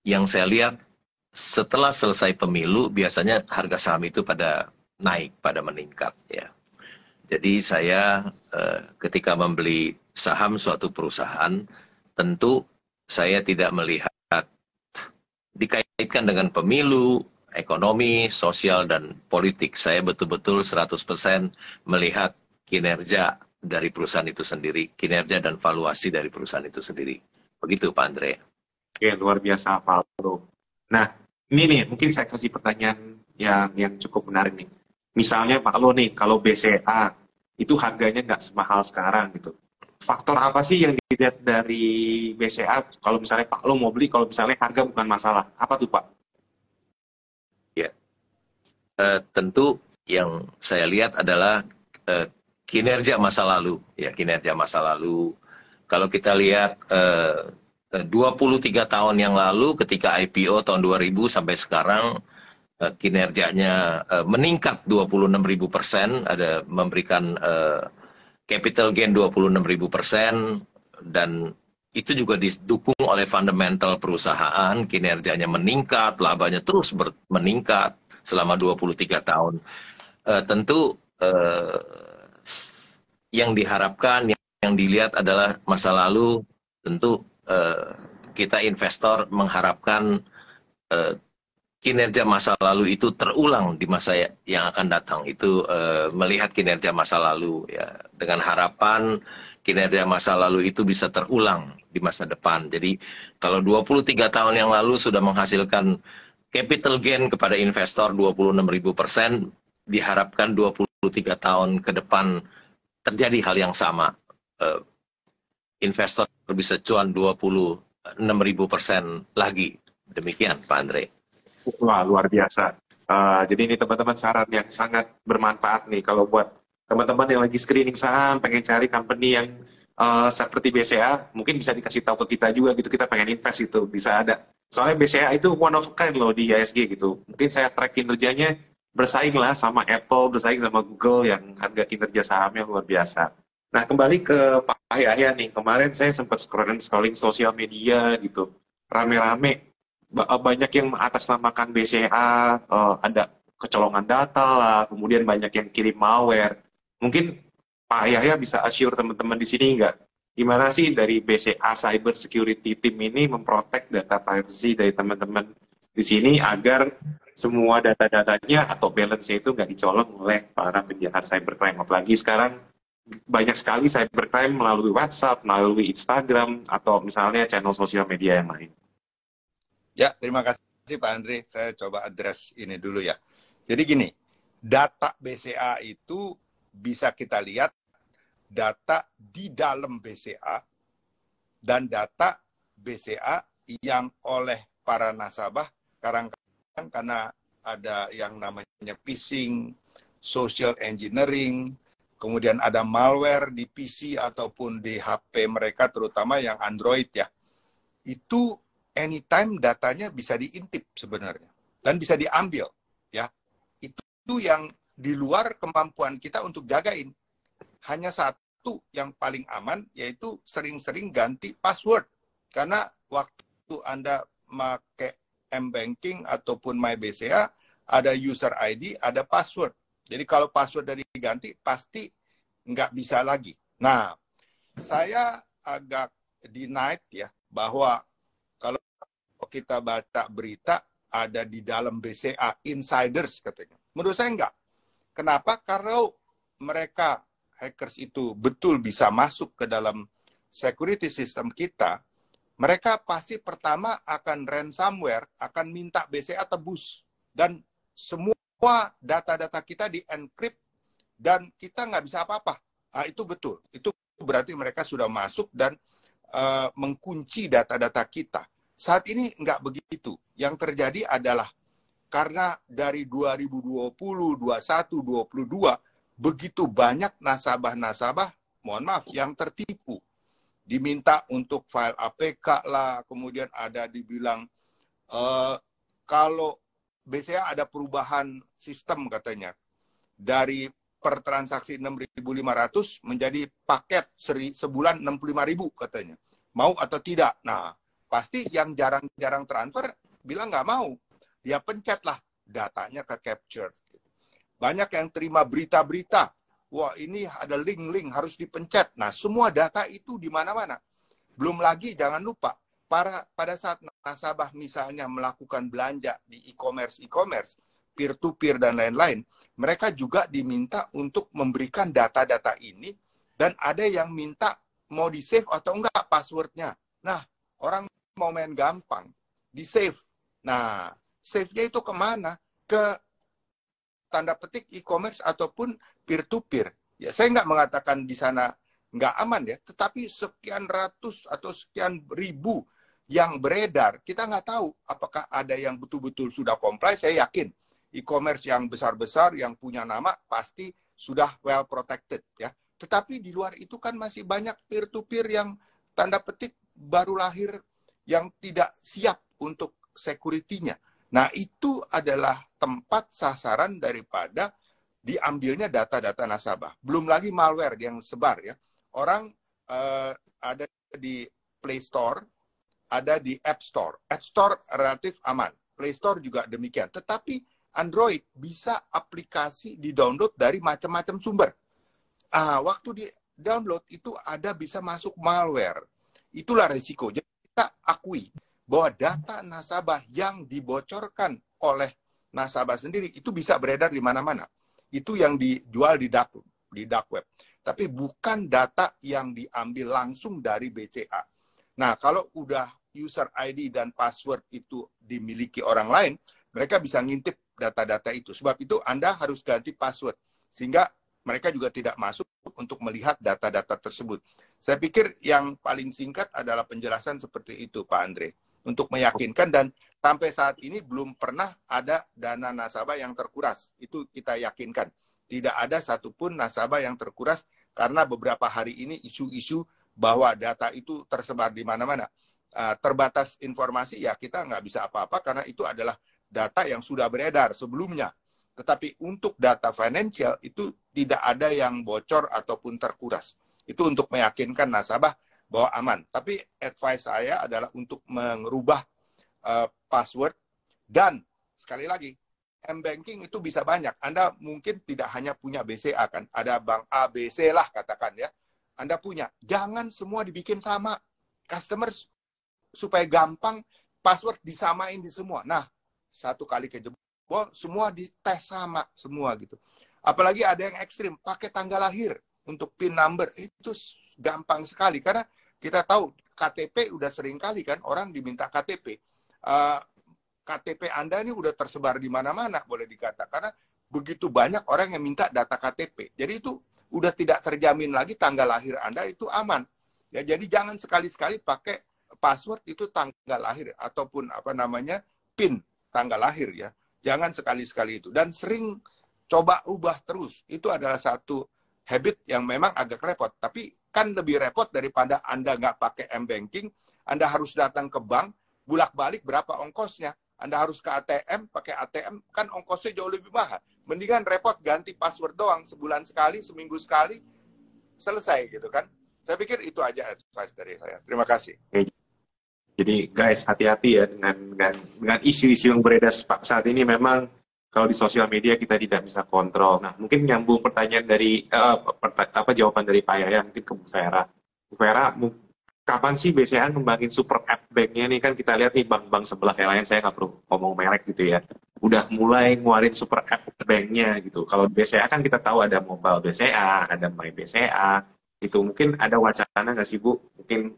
yang saya lihat setelah selesai pemilu, biasanya harga saham itu pada naik, pada meningkat ya. Jadi saya ketika membeli saham suatu perusahaan, tentu saya tidak melihat dikaitkan dengan pemilu, ekonomi, sosial, dan politik. Saya betul-betul 100% melihat kinerja dari perusahaan itu sendiri, kinerja dan valuasi dari perusahaan itu sendiri. Begitu Pak Andre. Oke, luar biasa Pak Lo. Nah, ini nih mungkin saya kasih pertanyaan yang cukup menarik nih. Misalnya Pak Lo nih, kalau BCA itu harganya nggak semahal sekarang gitu. Faktor apa sih yang dilihat dari BCA kalau misalnya Pak Lo mau beli, kalau misalnya harga bukan masalah? Apa tuh Pak? Ya, tentu yang saya lihat adalah kinerja masa lalu. Ya, kinerja masa lalu. Kalau kita lihat 23 tahun yang lalu ketika IPO tahun 2000 sampai sekarang, kinerjanya meningkat 26.000%, ada memberikan capital gain 26.000%, dan itu juga didukung oleh fundamental perusahaan, kinerjanya meningkat, labanya terus meningkat selama 23 tahun. Tentu yang diharapkan, yang dilihat adalah masa lalu. Tentu kita investor mengharapkan kinerja masa lalu itu terulang di masa yang akan datang. Itu melihat kinerja masa lalu ya, dengan harapan kinerja masa lalu itu bisa terulang di masa depan. Jadi kalau 23 tahun yang lalu sudah menghasilkan capital gain kepada investor 26.000%, diharapkan 23 tahun ke depan terjadi hal yang sama. Investor bisa cuan 26.000% lagi. Demikian Pak Andre. Wah, luar biasa. Jadi ini teman-teman saran yang sangat bermanfaat nih kalau buat teman-teman yang lagi screening saham, pengen cari company yang seperti BCA, mungkin bisa dikasih tahu ke kita juga gitu, kita pengen invest itu, bisa ada Soalnya BCA itu one of a kind loh di ISG gitu. Mungkin saya track kinerjanya bersaing lah sama Apple, bersaing sama Google yang harga kinerja sahamnya luar biasa. Nah, kembali ke Pak Yahya nih. Kemarin saya sempat scrolling sosial media gitu. Rame-rame banyak yang mengatasnamakan BCA, ada kecolongan data lah, kemudian banyak yang kirim malware. Mungkin Pak Yahya bisa assure teman-teman di sini nggak? Gimana sih dari BCA Cyber Security Team ini memprotek data privacy dari teman-teman di sini agar semua data-datanya atau balance-nya itu nggak dicolong oleh para penjahat cybercrime. Apalagi sekarang banyak sekali cybercrime melalui WhatsApp, melalui Instagram, atau misalnya channel sosial media yang lain. Ya, terima kasih Pak Andre. Saya coba address ini dulu ya. Jadi gini, data BCA itu bisa kita lihat data di dalam BCA dan data BCA yang oleh para nasabah kadang-kadang karena ada yang namanya phishing, social engineering, kemudian ada malware di PC ataupun di HP mereka terutama yang Android ya. Itu anytime datanya bisa diintip sebenarnya dan bisa diambil ya. Itu yang di luar kemampuan kita untuk jagain. Hanya satu yang paling aman, yaitu sering-sering ganti password. Karena waktu Anda pakai M-Banking ataupun MyBCA, ada user ID, ada password. Jadi kalau password dari diganti, pasti nggak bisa lagi. Nah, saya agak denied ya, bahwa kalau kita baca berita, ada di dalam BCA insiders katanya. Menurut saya enggak. Kenapa? Karena mereka hackers itu betul bisa masuk ke dalam security system kita, mereka pasti pertama akan ransomware, akan minta BCA tebus. Dan semua data-data kita di-encrypt dan kita nggak bisa apa-apa. Nah, itu betul. Itu berarti mereka sudah masuk dan mengkunci data-data kita. Saat ini nggak begitu. Yang terjadi adalah karena dari 2020, 21, 22, begitu banyak nasabah-nasabah, mohon maaf, yang tertipu. Diminta untuk file APK lah, kemudian ada dibilang, kalau BCA ada perubahan sistem katanya, dari per transaksi 6.500 menjadi paket sebulan 65.000 katanya. Mau atau tidak? Nah, pasti yang jarang-jarang transfer bilang nggak mau. Dia pencet lah, datanya ke capture. Banyak yang terima berita-berita. Wah, ini ada link-link harus dipencet. Nah, semua data itu di mana-mana. Belum lagi, jangan lupa, pada saat nasabah misalnya melakukan belanja di e-commerce, peer-to-peer dan lain-lain, mereka juga diminta untuk memberikan data-data ini, dan ada yang minta mau di-save atau enggak passwordnya. Nah, orang mau main gampang, di-save. Nah, save-nya itu kemana? Ke tanda petik e-commerce ataupun peer-to-peer. Ya, saya nggak mengatakan di sana nggak aman ya, tetapi sekian ratus atau sekian ribu yang beredar, kita nggak tahu apakah ada yang betul-betul sudah comply. Saya yakin e-commerce yang besar-besar, yang punya nama, pasti sudah well protected ya. Tetapi di luar itu kan masih banyak peer-to-peer yang tanda petik baru lahir, yang tidak siap untuk security-nya. Nah, itu adalah tempat sasaran daripada diambilnya data-data nasabah. Belum lagi malware yang sebar ya. Orang ada di Play Store, ada di App Store. App Store relatif aman. Play Store juga demikian. Tetapi Android bisa aplikasi di-download dari macam-macam sumber. Waktu di-download itu ada bisa masuk malware. Itulah risiko. Jadi kita akui bahwa data nasabah yang dibocorkan oleh nasabah sendiri itu bisa beredar di mana-mana. Itu yang dijual di dark web. Tapi bukan data yang diambil langsung dari BCA. Nah, kalau udah user ID dan password itu dimiliki orang lain, mereka bisa ngintip data-data itu. Sebab itu Anda harus ganti password. Sehingga mereka juga tidak masuk untuk melihat data-data tersebut. Saya pikir yang paling singkat adalah penjelasan seperti itu, Pak Andre. Untuk meyakinkan, dan sampai saat ini belum pernah ada dana nasabah yang terkuras. Itu kita yakinkan. Tidak ada satupun nasabah yang terkuras karena beberapa hari ini isu-isu bahwa data itu tersebar di mana-mana. terbatas informasi, ya kita nggak bisa apa-apa karena itu adalah data yang sudah beredar sebelumnya. Tetapi untuk data financial itu tidak ada yang bocor ataupun terkuras. Itu untuk meyakinkan nasabah bahwa aman. Tapi advice saya adalah untuk mengubah password, dan sekali lagi, M-Banking itu bisa banyak. Anda mungkin tidak hanya punya BCA kan, ada bank A, B, C lah katakan ya. Anda punya, jangan semua dibikin sama. Customer supaya gampang, password disamain di semua. Nah, satu kali kejebol, semua dites sama semua gitu. Apalagi ada yang ekstrim, pakai tanggal lahir untuk PIN number, itu gampang sekali. Karena kita tahu KTP udah sering kali kan, orang diminta KTP. KTP Anda ini udah tersebar di mana-mana, boleh dikatakan. Karena begitu banyak orang yang minta data KTP. Jadi itu udah tidak terjamin lagi tanggal lahir Anda itu aman. Ya, jadi jangan sekali-sekali pakai password itu tanggal lahir ataupun apa namanya PIN tanggal lahir ya. Jangan sekali-sekali itu. Dan sering coba ubah terus. Itu adalah satu habit yang memang agak repot. Tapi kan lebih repot daripada Anda nggak pakai M-Banking. Anda harus datang ke bank, bulak-balik berapa ongkosnya. Anda harus ke ATM, pakai ATM, kan ongkosnya jauh lebih mahal. Mendingan repot ganti password doang, sebulan sekali, seminggu sekali, selesai gitu kan. Saya pikir itu aja advice dari saya. Terima kasih. Jadi guys, hati-hati ya dengan isu-isu yang beredar saat ini. Memang kalau di sosial media kita tidak bisa kontrol. Nah, mungkin nyambung pertanyaan dari jawaban dari Pak Yaya mungkin ke Bu Vera. Bu Vera, kapan sih BCA ngembangin super app bank-nya nih? Kan kita lihat nih bank-bank sebelah yang lain, saya nggak perlu ngomong merek gitu ya, udah mulai ngeluarin super app bank-nya gitu. Kalau BCA kan kita tahu ada mobile BCA, ada my BCA, itu mungkin ada wacana nggak sih Bu? Mungkin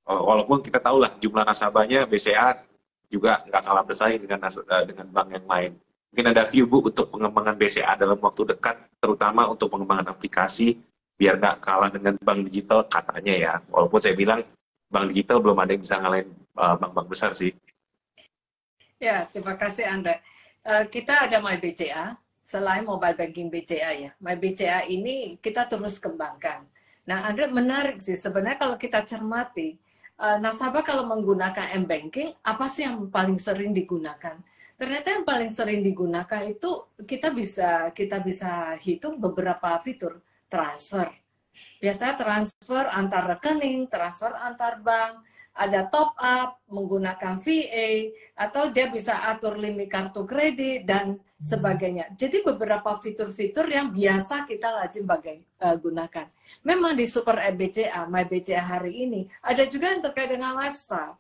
walaupun kita tahu lah jumlah nasabahnya BCA juga nggak kalah bersaing dengan bank yang lain. Mungkin ada view Bu untuk pengembangan BCA dalam waktu dekat, terutama untuk pengembangan aplikasi, biar nggak kalah dengan bank digital katanya ya. Walaupun saya bilang bank digital belum ada yang bisa ngalahin bank-bank besar sih. Ya, terima kasih Andre. Kita ada My BCA, selain mobile banking BCA ya. My BCA ini kita terus kembangkan. Nah, Andre, menarik sih sebenarnya kalau kita cermati, nasabah kalau menggunakan M-Banking, apa sih yang paling sering digunakan? Ternyata yang paling sering digunakan itu kita bisa hitung beberapa fitur. Transfer. Biasanya transfer antar rekening, transfer antar bank, ada top up, menggunakan VA, atau dia bisa atur limit kartu kredit, dan sebagainya. Jadi beberapa fitur-fitur yang biasa kita lazim gunakan. Memang di Super App BCA, My BCA hari ini, ada juga yang terkait dengan lifestyle.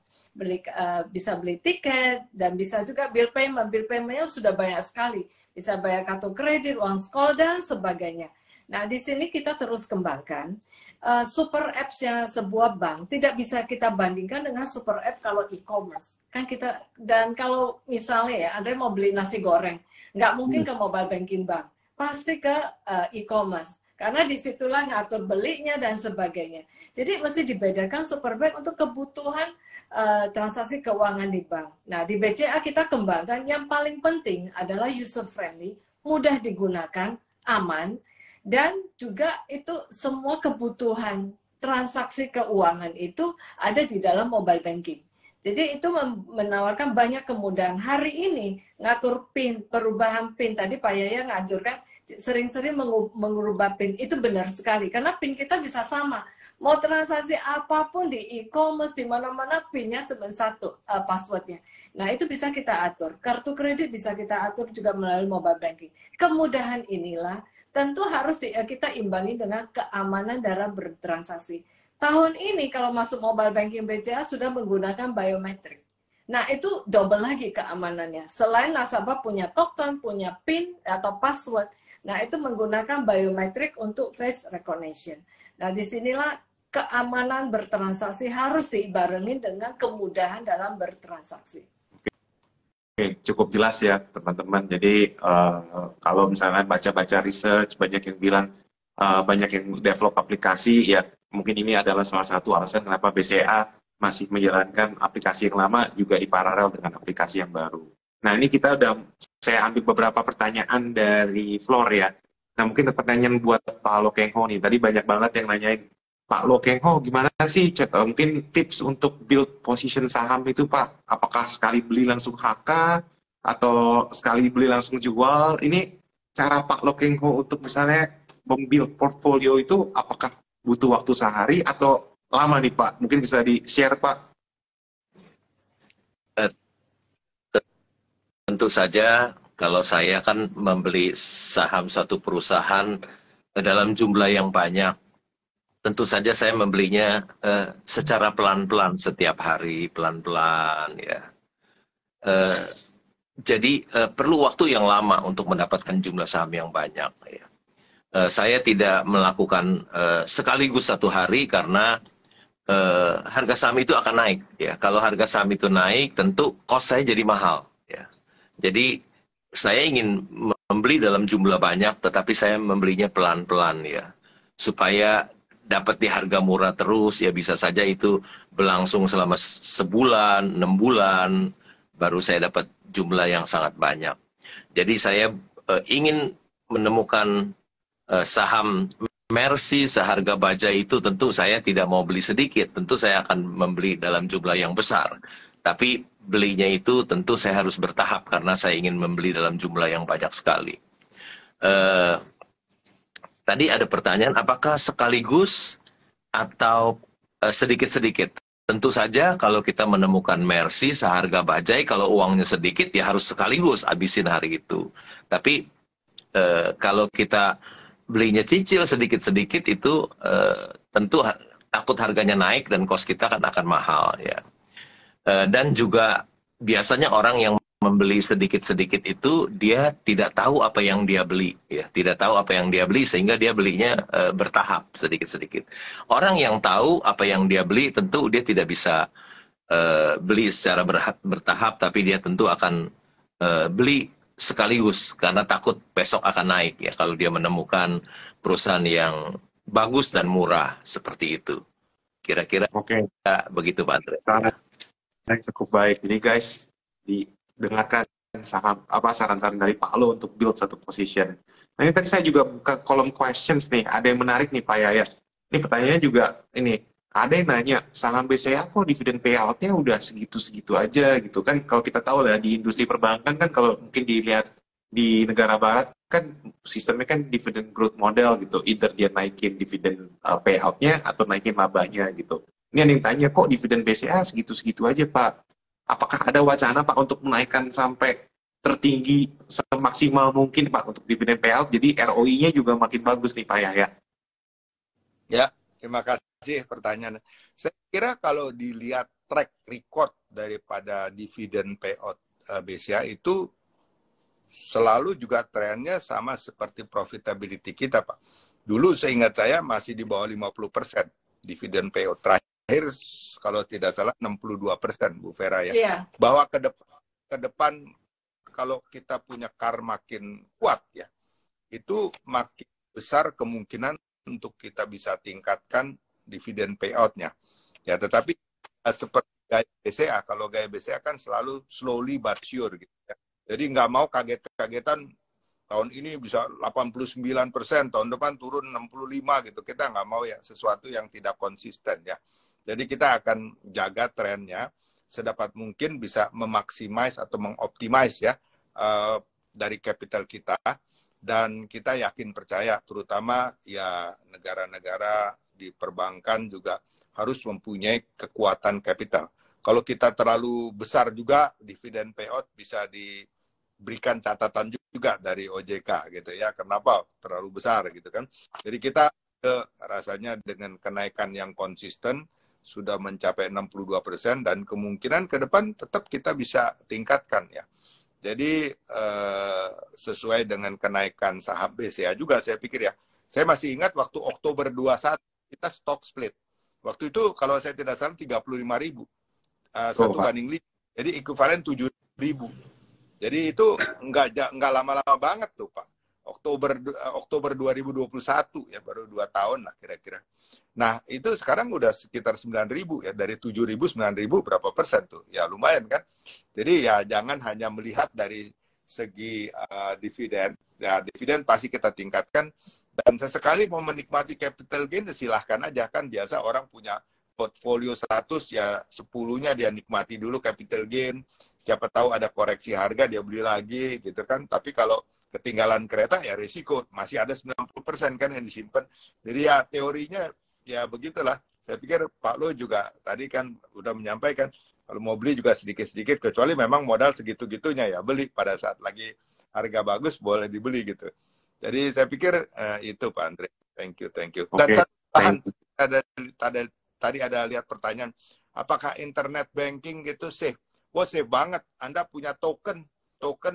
Bisa beli tiket, dan bisa juga bill payment. Bill payment-nya sudah banyak sekali. Bisa bayar kartu kredit, uang sekolah, dan sebagainya. Nah, di sini kita terus kembangkan. Super apps-nya sebuah bank tidak bisa kita bandingkan dengan super app kalau e-commerce. Kan kita, dan kalau misalnya ya, Andre mau beli nasi goreng, nggak mungkin ke mobile banking bank, pasti ke e-commerce. Karena disitulah ngatur belinya dan sebagainya. Jadi mesti dibedakan super bank untuk kebutuhan transaksi keuangan di bank. Nah, di BCA kita kembangkan yang paling penting adalah user friendly, mudah digunakan, aman, dan juga itu semua kebutuhan transaksi keuangan itu ada di dalam mobile banking. Jadi itu menawarkan banyak kemudahan. Hari ini ngatur PIN, perubahan PIN, tadi Pak Yaya ngajurkan sering-sering mengubah PIN, itu benar sekali. Karena PIN kita bisa sama. Mau transaksi apapun di e-commerce, di mana-mana PIN-nya cuma satu, passwordnya. Nah, itu bisa kita atur. Kartu kredit bisa kita atur juga melalui mobile banking. Kemudahan inilah tentu harus kita imbangi dengan keamanan dalam bertransaksi. Tahun ini kalau masuk mobile banking BCA sudah menggunakan biometrik. Nah, itu double lagi keamanannya. Selain nasabah punya token, punya PIN atau password, nah itu menggunakan biometrik untuk face recognition. Nah, disinilah keamanan bertransaksi harus dibarengi dengan kemudahan dalam bertransaksi. Oke, cukup jelas ya teman-teman. Jadi kalau misalnya baca-baca research, banyak yang bilang banyak yang develop aplikasi, ya mungkin ini adalah salah satu alasan kenapa BCA masih menjalankan aplikasi yang lama juga di paralel dengan aplikasi yang baru. Nah, ini saya ambil beberapa pertanyaan dari Floor ya. Nah, mungkin pertanyaan buat Pak Lokengho nih. Tadi banyak banget yang nanyain Pak Lokengho, gimana sih mungkin tips untuk build position saham itu Pak? Apakah sekali beli langsung HK atau sekali beli langsung jual? Ini cara Pak Lokengho untuk misalnya membuild portfolio itu apakah butuh waktu sehari atau lama nih Pak? Mungkin bisa di-share Pak. Eh, Tentu saja kalau saya kan membeli saham suatu perusahaan dalam jumlah yang banyak, tentu saja saya membelinya secara pelan-pelan setiap hari, pelan-pelan ya. Jadi perlu waktu yang lama untuk mendapatkan jumlah saham yang banyak. Ya. Saya tidak melakukan sekaligus satu hari karena harga saham itu akan naik. Ya, kalau harga saham itu naik, tentu cost saya jadi mahal. Ya. Jadi saya ingin membeli dalam jumlah banyak, tetapi saya membelinya pelan-pelan ya, supaya dapat di harga murah terus. Ya bisa saja itu berlangsung selama sebulan, 6 bulan, baru saya dapat jumlah yang sangat banyak. Jadi saya ingin menemukan saham Mercy seharga baja itu, tentu saya tidak mau beli sedikit, tentu saya akan membeli dalam jumlah yang besar. Tapi belinya itu tentu saya harus bertahap karena saya ingin membeli dalam jumlah yang banyak sekali. Tadi ada pertanyaan, apakah sekaligus atau sedikit-sedikit? Tentu saja kalau kita menemukan Mercy seharga bajai, kalau uangnya sedikit ya harus sekaligus habisin hari itu. Tapi kalau kita belinya cicil sedikit-sedikit itu tentu takut harganya naik dan cost kita akan mahal ya. Dan juga biasanya orang yang membeli sedikit-sedikit itu dia tidak tahu apa yang dia beli ya, tidak tahu apa yang dia beli sehingga dia belinya bertahap sedikit-sedikit. Orang yang tahu apa yang dia beli tentu dia tidak bisa beli secara bertahap, tapi dia tentu akan beli sekaligus karena takut besok akan naik ya kalau dia menemukan perusahaan yang bagus dan murah seperti itu. Kira-kira begitu Pak Andre. Cukup baik. Jadi guys, didengarkan saran-saran dari Pak Lo untuk build satu position. Nah ini tadi saya juga buka kolom questions nih. Ada yang menarik nih Pak Yayat. Ini pertanyaannya juga ini. Ada yang nanya, saham BCA kok dividen payout-nya udah segitu-segitu aja gitu kan. Kalau kita tahu lah di industri perbankan kan kalau mungkin dilihat di negara barat kan sistemnya kan dividen growth model gitu. Either dia naikin dividen payout-nya atau naikin labanya gitu. Ini ada yang tanya, kok dividen BCA segitu-segitu aja Pak? Apakah ada wacana Pak untuk menaikkan sampai tertinggi semaksimal mungkin Pak untuk dividen payout? Jadi ROI-nya juga makin bagus nih Pak ya? Ya, terima kasih pertanyaan. Saya kira kalau dilihat track record daripada dividen payout BCA itu selalu juga trennya sama seperti profitability kita Pak. Dulu seingat saya masih di bawah 50% dividen payout terakhir. Kalau tidak salah 62% Bu Vera ya. Yeah. Bahwa ke depan kalau kita punya CAR makin kuat ya, itu makin besar kemungkinan untuk kita bisa tingkatkan dividen payout-nya. Ya, tetapi seperti gaya BCA, kalau gaya BCA kan selalu slowly but sure gitu ya. Jadi nggak mau kaget-kagetan tahun ini bisa 89%, tahun depan turun 65 gitu. Kita nggak mau ya sesuatu yang tidak konsisten ya. Jadi kita akan jaga trennya sedapat mungkin bisa memaksimais atau mengoptimize ya dari capital kita, dan kita yakin percaya terutama ya negara-negara di perbankan juga harus mempunyai kekuatan capital. Kalau kita terlalu besar juga dividen payout bisa diberikan catatan juga dari OJK gitu ya. Kenapa terlalu besar gitu kan? Jadi kita rasanya dengan kenaikan yang konsisten sudah mencapai 62% dan kemungkinan ke depan tetap kita bisa tingkatkan ya. Jadi sesuai dengan kenaikan saham BCA juga saya pikir ya. Saya masih ingat waktu Oktober 21 kita stock split. Waktu itu kalau saya tidak salah 35.000 satu banding 5. Jadi ekuivalen 7.000. Jadi itu nggak lama-lama banget tuh Pak. Oktober 2021 ya, baru 2 tahun lah kira-kira. Nah itu sekarang udah sekitar 9.000 ya, dari 7.000 9.000 berapa persen tuh ya, lumayan kan. Jadi ya jangan hanya melihat dari segi dividen ya, dividen pasti kita tingkatkan, Dan sesekali mau menikmati capital gain, silahkan aja. Kan biasa orang punya portfolio 100, ya 10-nya dia nikmati dulu capital gain. Siapa tahu ada koreksi harga, dia beli lagi gitu kan. Tapi kalau ketinggalan kereta, ya risiko. Masih ada 90% kan yang disimpan. Jadi ya teorinya ya begitulah. Saya pikir Pak Lo juga tadi kan udah menyampaikan, kalau mau beli juga sedikit-sedikit, kecuali memang modal segitu-gitunya ya beli pada saat lagi harga bagus boleh dibeli gitu. Jadi saya pikir itu Pak Andre. Thank you. Dan satu bahan, tadi ada lihat pertanyaan, apakah internet banking gitu safe? Wah, safe banget. Anda punya token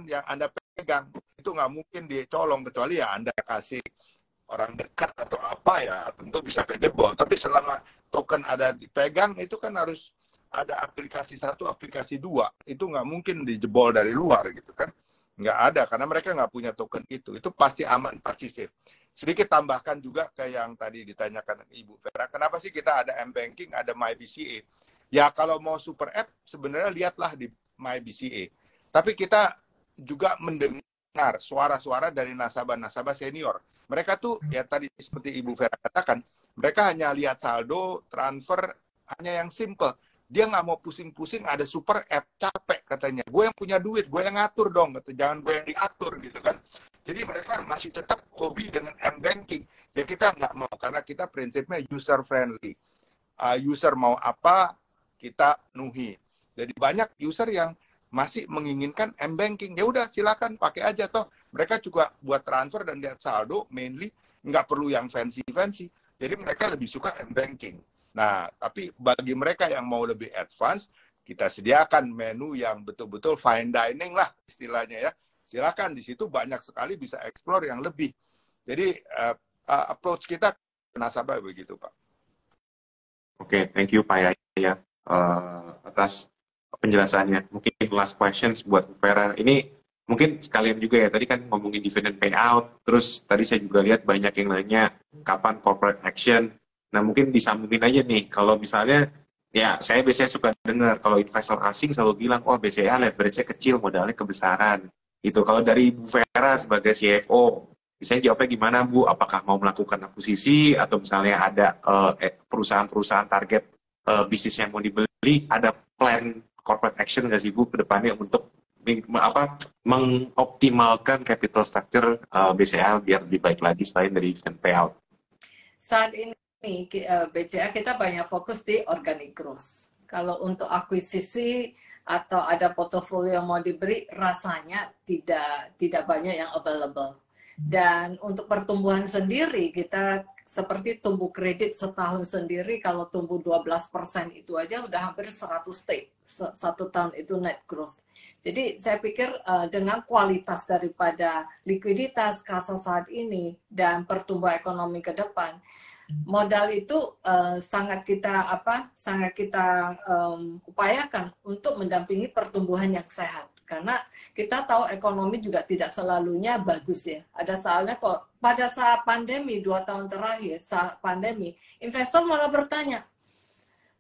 yang Anda pegang, itu nggak mungkin dicolong, kecuali ya Anda kasih orang dekat atau apa ya, tentu bisa kejebol. Tapi selama token ada dipegang, itu kan harus ada aplikasi 1, aplikasi 2. Itu nggak mungkin dijebol dari luar gitu kan. Nggak ada, karena mereka nggak punya token itu. Itu pasti aman, pasti safe. Sedikit tambahkan juga ke yang tadi ditanyakan Ibu Vera, kenapa sih kita ada M-Banking, ada MyBCA? Ya kalau mau super app, sebenarnya lihatlah di MyBCA. Tapi kita juga mendengar suara-suara dari nasabah-nasabah senior. Mereka tuh, ya tadi seperti Ibu Vera katakan, mereka hanya lihat saldo, transfer, hanya yang simple. Dia nggak mau pusing-pusing, ada super app, capek katanya. Gue yang punya duit, gue yang ngatur dong, jangan gue yang diatur gitu kan. Jadi mereka masih tetap hobi dengan M-Banking. Ya kita nggak mau, karena kita prinsipnya user-friendly. User mau apa, kita nuhi. Jadi banyak user yang masih menginginkan M-Banking. Ya udah silakan pakai aja toh. Mereka juga buat transfer dan lihat saldo, mainly nggak perlu yang fancy-fancy. Jadi mereka lebih suka M-Banking. Nah, tapi bagi mereka yang mau lebih advance, kita sediakan menu yang betul-betul fine dining lah istilahnya ya. Silakan, di situ banyak sekali bisa explore yang lebih. Jadi approach kita ke nasabah begitu, Pak. Oke, thank you Pak Yaya atas penjelasannya. Mungkin last questions buat Bu Vera. Ini mungkin sekalian juga ya, tadi kan ngomongin dividend payout, terus tadi saya juga lihat banyak yang nanya kapan corporate action. Nah, mungkin disambungin aja nih, kalau misalnya, ya saya biasanya suka dengar, kalau investor asing selalu bilang, oh BCA leverage-nya kecil, modalnya kebesaran. Itu kalau dari Bu Vera sebagai CFO, misalnya jawabnya gimana Bu? Apakah mau melakukan akuisisi, atau misalnya ada perusahaan-perusahaan target bisnis yang mau dibeli, ada plan corporate action nggak sih Bu ke depannya untuk mengoptimalkan capital structure BCA biar lebih baik lagi selain dari dividend payout? Saat ini BCA kita banyak fokus di organic growth. Kalau untuk akuisisi atau ada portofolio yang mau diberi, rasanya tidak banyak yang available. Dan untuk pertumbuhan sendiri, kita seperti tumbuh kredit setahun sendiri, kalau tumbuh 12% itu aja udah hampir 100 T. Satu tahun itu net growth. Jadi saya pikir dengan kualitas daripada likuiditas kasa saat ini dan pertumbuhan ekonomi ke depan, modal itu sangat kita upayakan untuk mendampingi pertumbuhan yang sehat, karena kita tahu ekonomi juga tidak selalunya bagus ya. Ada soalnya kok pada saat pandemi 2 tahun terakhir, saat pandemi investor malah bertanya,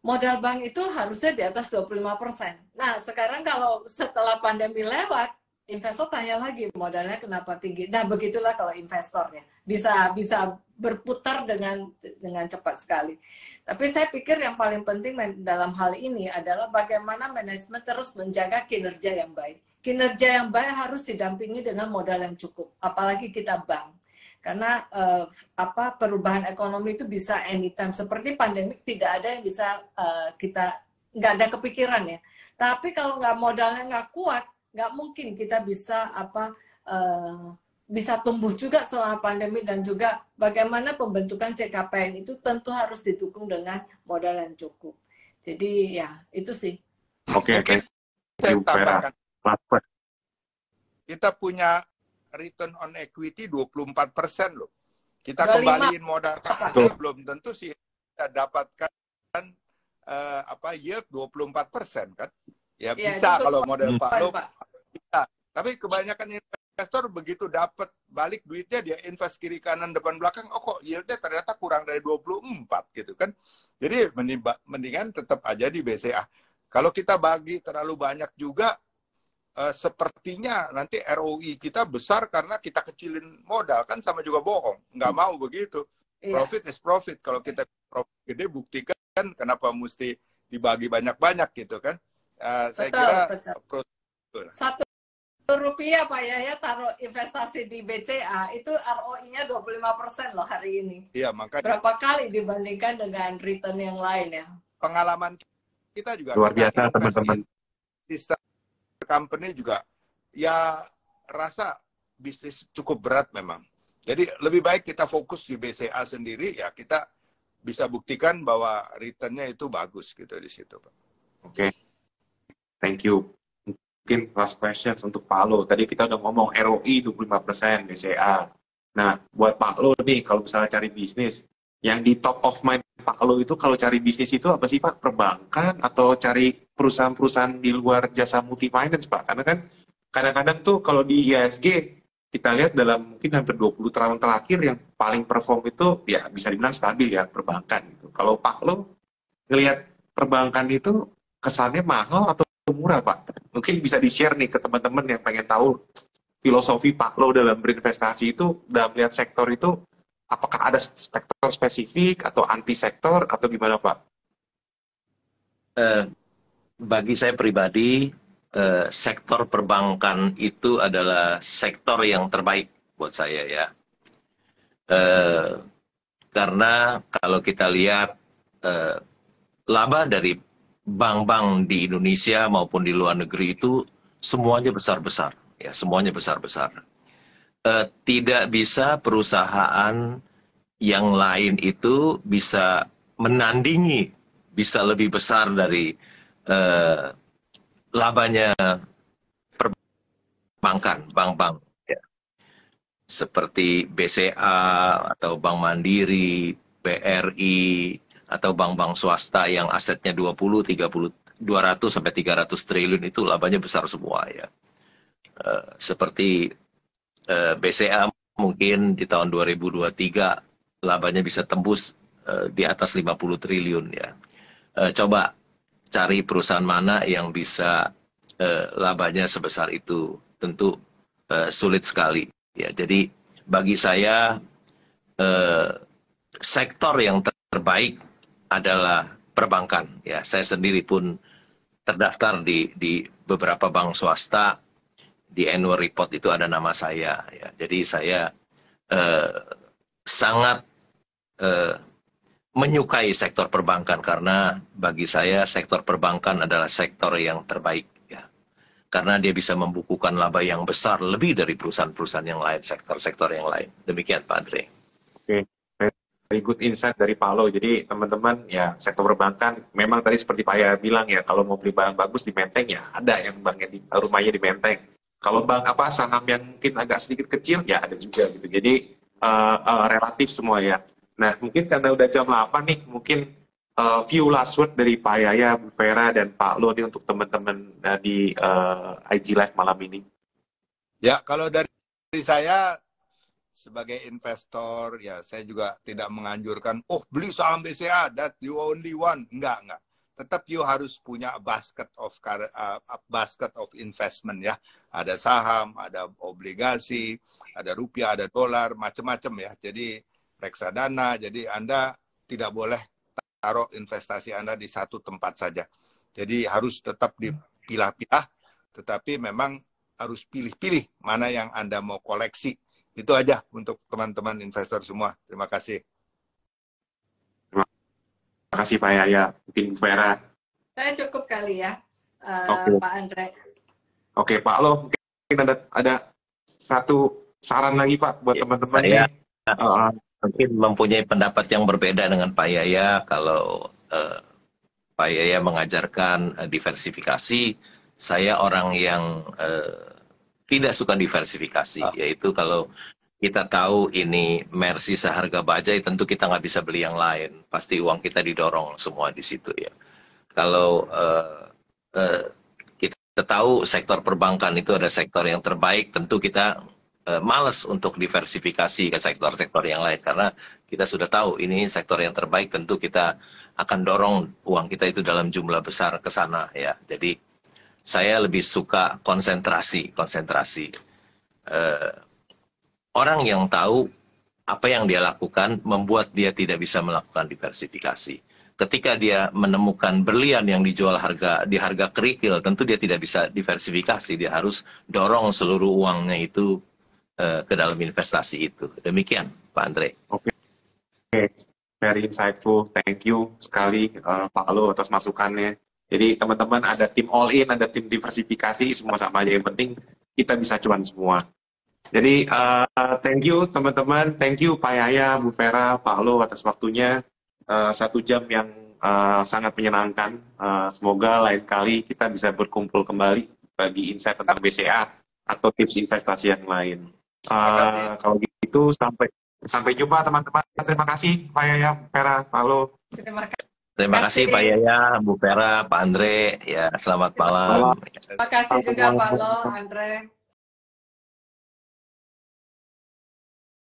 modal bank itu harusnya di atas 25%. Nah sekarang kalau setelah pandemi lewat, investor tanya lagi modalnya kenapa tinggi. Nah begitulah kalau investornya bisa berputar dengan cepat sekali. Tapi saya pikir yang paling penting dalam hal ini adalah bagaimana manajemen terus menjaga kinerja yang baik. Kinerja yang baik harus didampingi dengan modal yang cukup, apalagi kita bank. Karena perubahan ekonomi itu bisa anytime. Seperti pandemik tidak ada yang bisa kita nggak ada kepikiran ya. Tapi kalau nggak modalnya nggak kuat, nggak mungkin kita bisa bisa tumbuh juga selama pandemi. Dan juga bagaimana pembentukan CKPN itu tentu harus didukung dengan modal yang cukup. Jadi ya itu sih. Oke, saya tambahkan. Kita punya return on equity 24% loh. Kita kembaliin modal belum tentu sih kita dapatkan yield 24% kan. Ya bisa kalau model Pak Lo bisa. Tapi kebanyakan investor begitu dapat balik duitnya, dia invest kiri kanan depan belakang, oh kok yieldnya ternyata kurang dari 24 gitu kan. Jadi mendingan tetap aja di BCA. Kalau kita bagi terlalu banyak juga, sepertinya nanti ROI kita besar karena kita kecilin modal, kan sama juga bohong. Nggak mau begitu. Profit is profit. Kalau kita profit gede, buktikan kenapa mesti dibagi banyak-banyak gitu kan. Saya kira satu rupiah Pak Yaya taruh investasi di BCA itu ROI-nya 25% loh hari ini. Iya, makanya berapa kali dibandingkan dengan return yang lain ya. Pengalaman kita juga luar biasa teman-teman. Sister company juga ya rasa bisnis cukup berat memang. Jadi lebih baik kita fokus di BCA sendiri, ya kita bisa buktikan bahwa return-nya itu bagus gitu di situ, Pak. Oke. Thank you. Mungkin last questions untuk Pak Lo. Tadi kita udah ngomong ROI 25% BCA. Nah, buat Pak Lo nih, kalau misalnya cari bisnis, yang di top of mind Pak Lo itu kalau cari bisnis itu apa sih Pak? Perbankan atau cari perusahaan-perusahaan di luar jasa multi finance Pak? Karena kan kadang-kadang tuh kalau di IHSG kita lihat dalam mungkin hampir 20 tahun terakhir yang paling perform itu ya bisa dibilang stabil ya perbankan gitu. Kalau Pak Lo ngelihat perbankan itu kesannya mahal atau murah Pak? Mungkin bisa di-share nih ke teman-teman yang pengen tahu filosofi Pak Lo dalam berinvestasi itu dalam melihat sektor itu, apakah ada sektor spesifik atau anti sektor atau gimana Pak? Bagi saya pribadi, sektor perbankan itu adalah sektor yang terbaik buat saya ya. Karena kalau kita lihat laba dari bank-bank di Indonesia maupun di luar negeri itu semuanya besar-besar, ya semuanya besar-besar. Tidak bisa perusahaan yang lain itu bisa menandingi, bisa lebih besar dari labanya perbankan, bank-bank. Ya. Seperti BCA atau Bank Mandiri, BRI, atau bank-bank swasta yang asetnya 20, 30, 200 sampai 300 triliun itu labanya besar semua ya. Seperti BCA mungkin di tahun 2023 labanya bisa tembus di atas 50 triliun ya. Coba cari perusahaan mana yang bisa labanya sebesar itu, tentu sulit sekali ya. Jadi bagi saya sektor yang terbaik adalah perbankan ya. Saya sendiri pun terdaftar di beberapa bank swasta, di annual report itu ada nama saya ya. Jadi saya sangat menyukai sektor perbankan karena bagi saya sektor perbankan adalah sektor yang terbaik ya. Karena dia bisa membukukan laba yang besar lebih dari perusahaan-perusahaan yang lain, sektor-sektor yang lain. Demikian Pak Andre. Oke. Very good insight dari Pak Lo. Jadi teman-teman ya sektor perbankan memang tadi seperti Pak Ya bilang ya, kalau mau beli barang bagus di Menteng ya ada yang banknya di rumahnya di Menteng. Kalau bank apa saham yang mungkin agak sedikit kecil ya ada juga gitu. Jadi relatif semua ya. Nah mungkin karena udah jam 8 nih, mungkin few last word dari Pak Yaya, Bu Vera dan Pak Lo nih untuk teman-teman di IG Live malam ini. Ya kalau dari saya sebagai investor, ya saya juga tidak menganjurkan, oh beli saham BCA, that you only one. Enggak. Tetap you harus punya basket of investment ya. Ada saham, ada obligasi, ada rupiah, ada dolar, macam-macam ya. Jadi reksadana, jadi Anda tidak boleh taruh investasi Anda di satu tempat saja. Jadi harus tetap dipilah-pilah, tetapi memang harus pilih-pilih mana yang Anda mau koleksi. Itu aja untuk teman-teman investor semua. Terima kasih. Terima kasih Pak Yaya. Mungkin Bu Vera. Saya cukup kali ya, Pak Andre. Oke, Pak Lo, mungkin ada satu saran lagi Pak buat teman-teman nih. Mungkin mempunyai pendapat yang berbeda dengan Pak Yaya. Kalau Pak Yaya mengajarkan diversifikasi, saya orang yang tidak suka diversifikasi, yaitu kalau kita tahu ini Mercy seharga bajai, tentu kita nggak bisa beli yang lain. Pasti uang kita didorong semua di situ ya. Kalau kita tahu sektor perbankan itu ada sektor yang terbaik, tentu kita malas untuk diversifikasi ke sektor-sektor yang lain. Karena kita sudah tahu ini sektor yang terbaik, tentu kita akan dorong uang kita itu dalam jumlah besar ke sana ya. Jadi Saya lebih suka konsentrasi. Orang yang tahu apa yang dia lakukan membuat dia tidak bisa melakukan diversifikasi. Ketika dia menemukan berlian yang dijual di harga kerikil, tentu dia tidak bisa diversifikasi. Dia harus dorong seluruh uangnya itu ke dalam investasi itu. Demikian, Pak Andre. Oke, very insightful. Thank you sekali Pak Alo atas masukannya. Jadi teman-teman ada tim all in, ada tim diversifikasi, semua sama aja. Yang penting kita bisa cuan semua. Jadi thank you teman-teman, thank you Pak Yaya, Bu Vera, Pak Alo atas waktunya. 1 jam yang sangat menyenangkan. Semoga lain kali kita bisa berkumpul kembali bagi insight tentang BCA atau tips investasi yang lain. Kalau gitu sampai jumpa teman-teman. Terima kasih Pak Yaya, Bu Vera, Pak Alo. Terima kasih Pak Yaya, Bu Vera, Pak Andre. Ya, selamat malam. Terima kasih juga Pak Lo, Andre.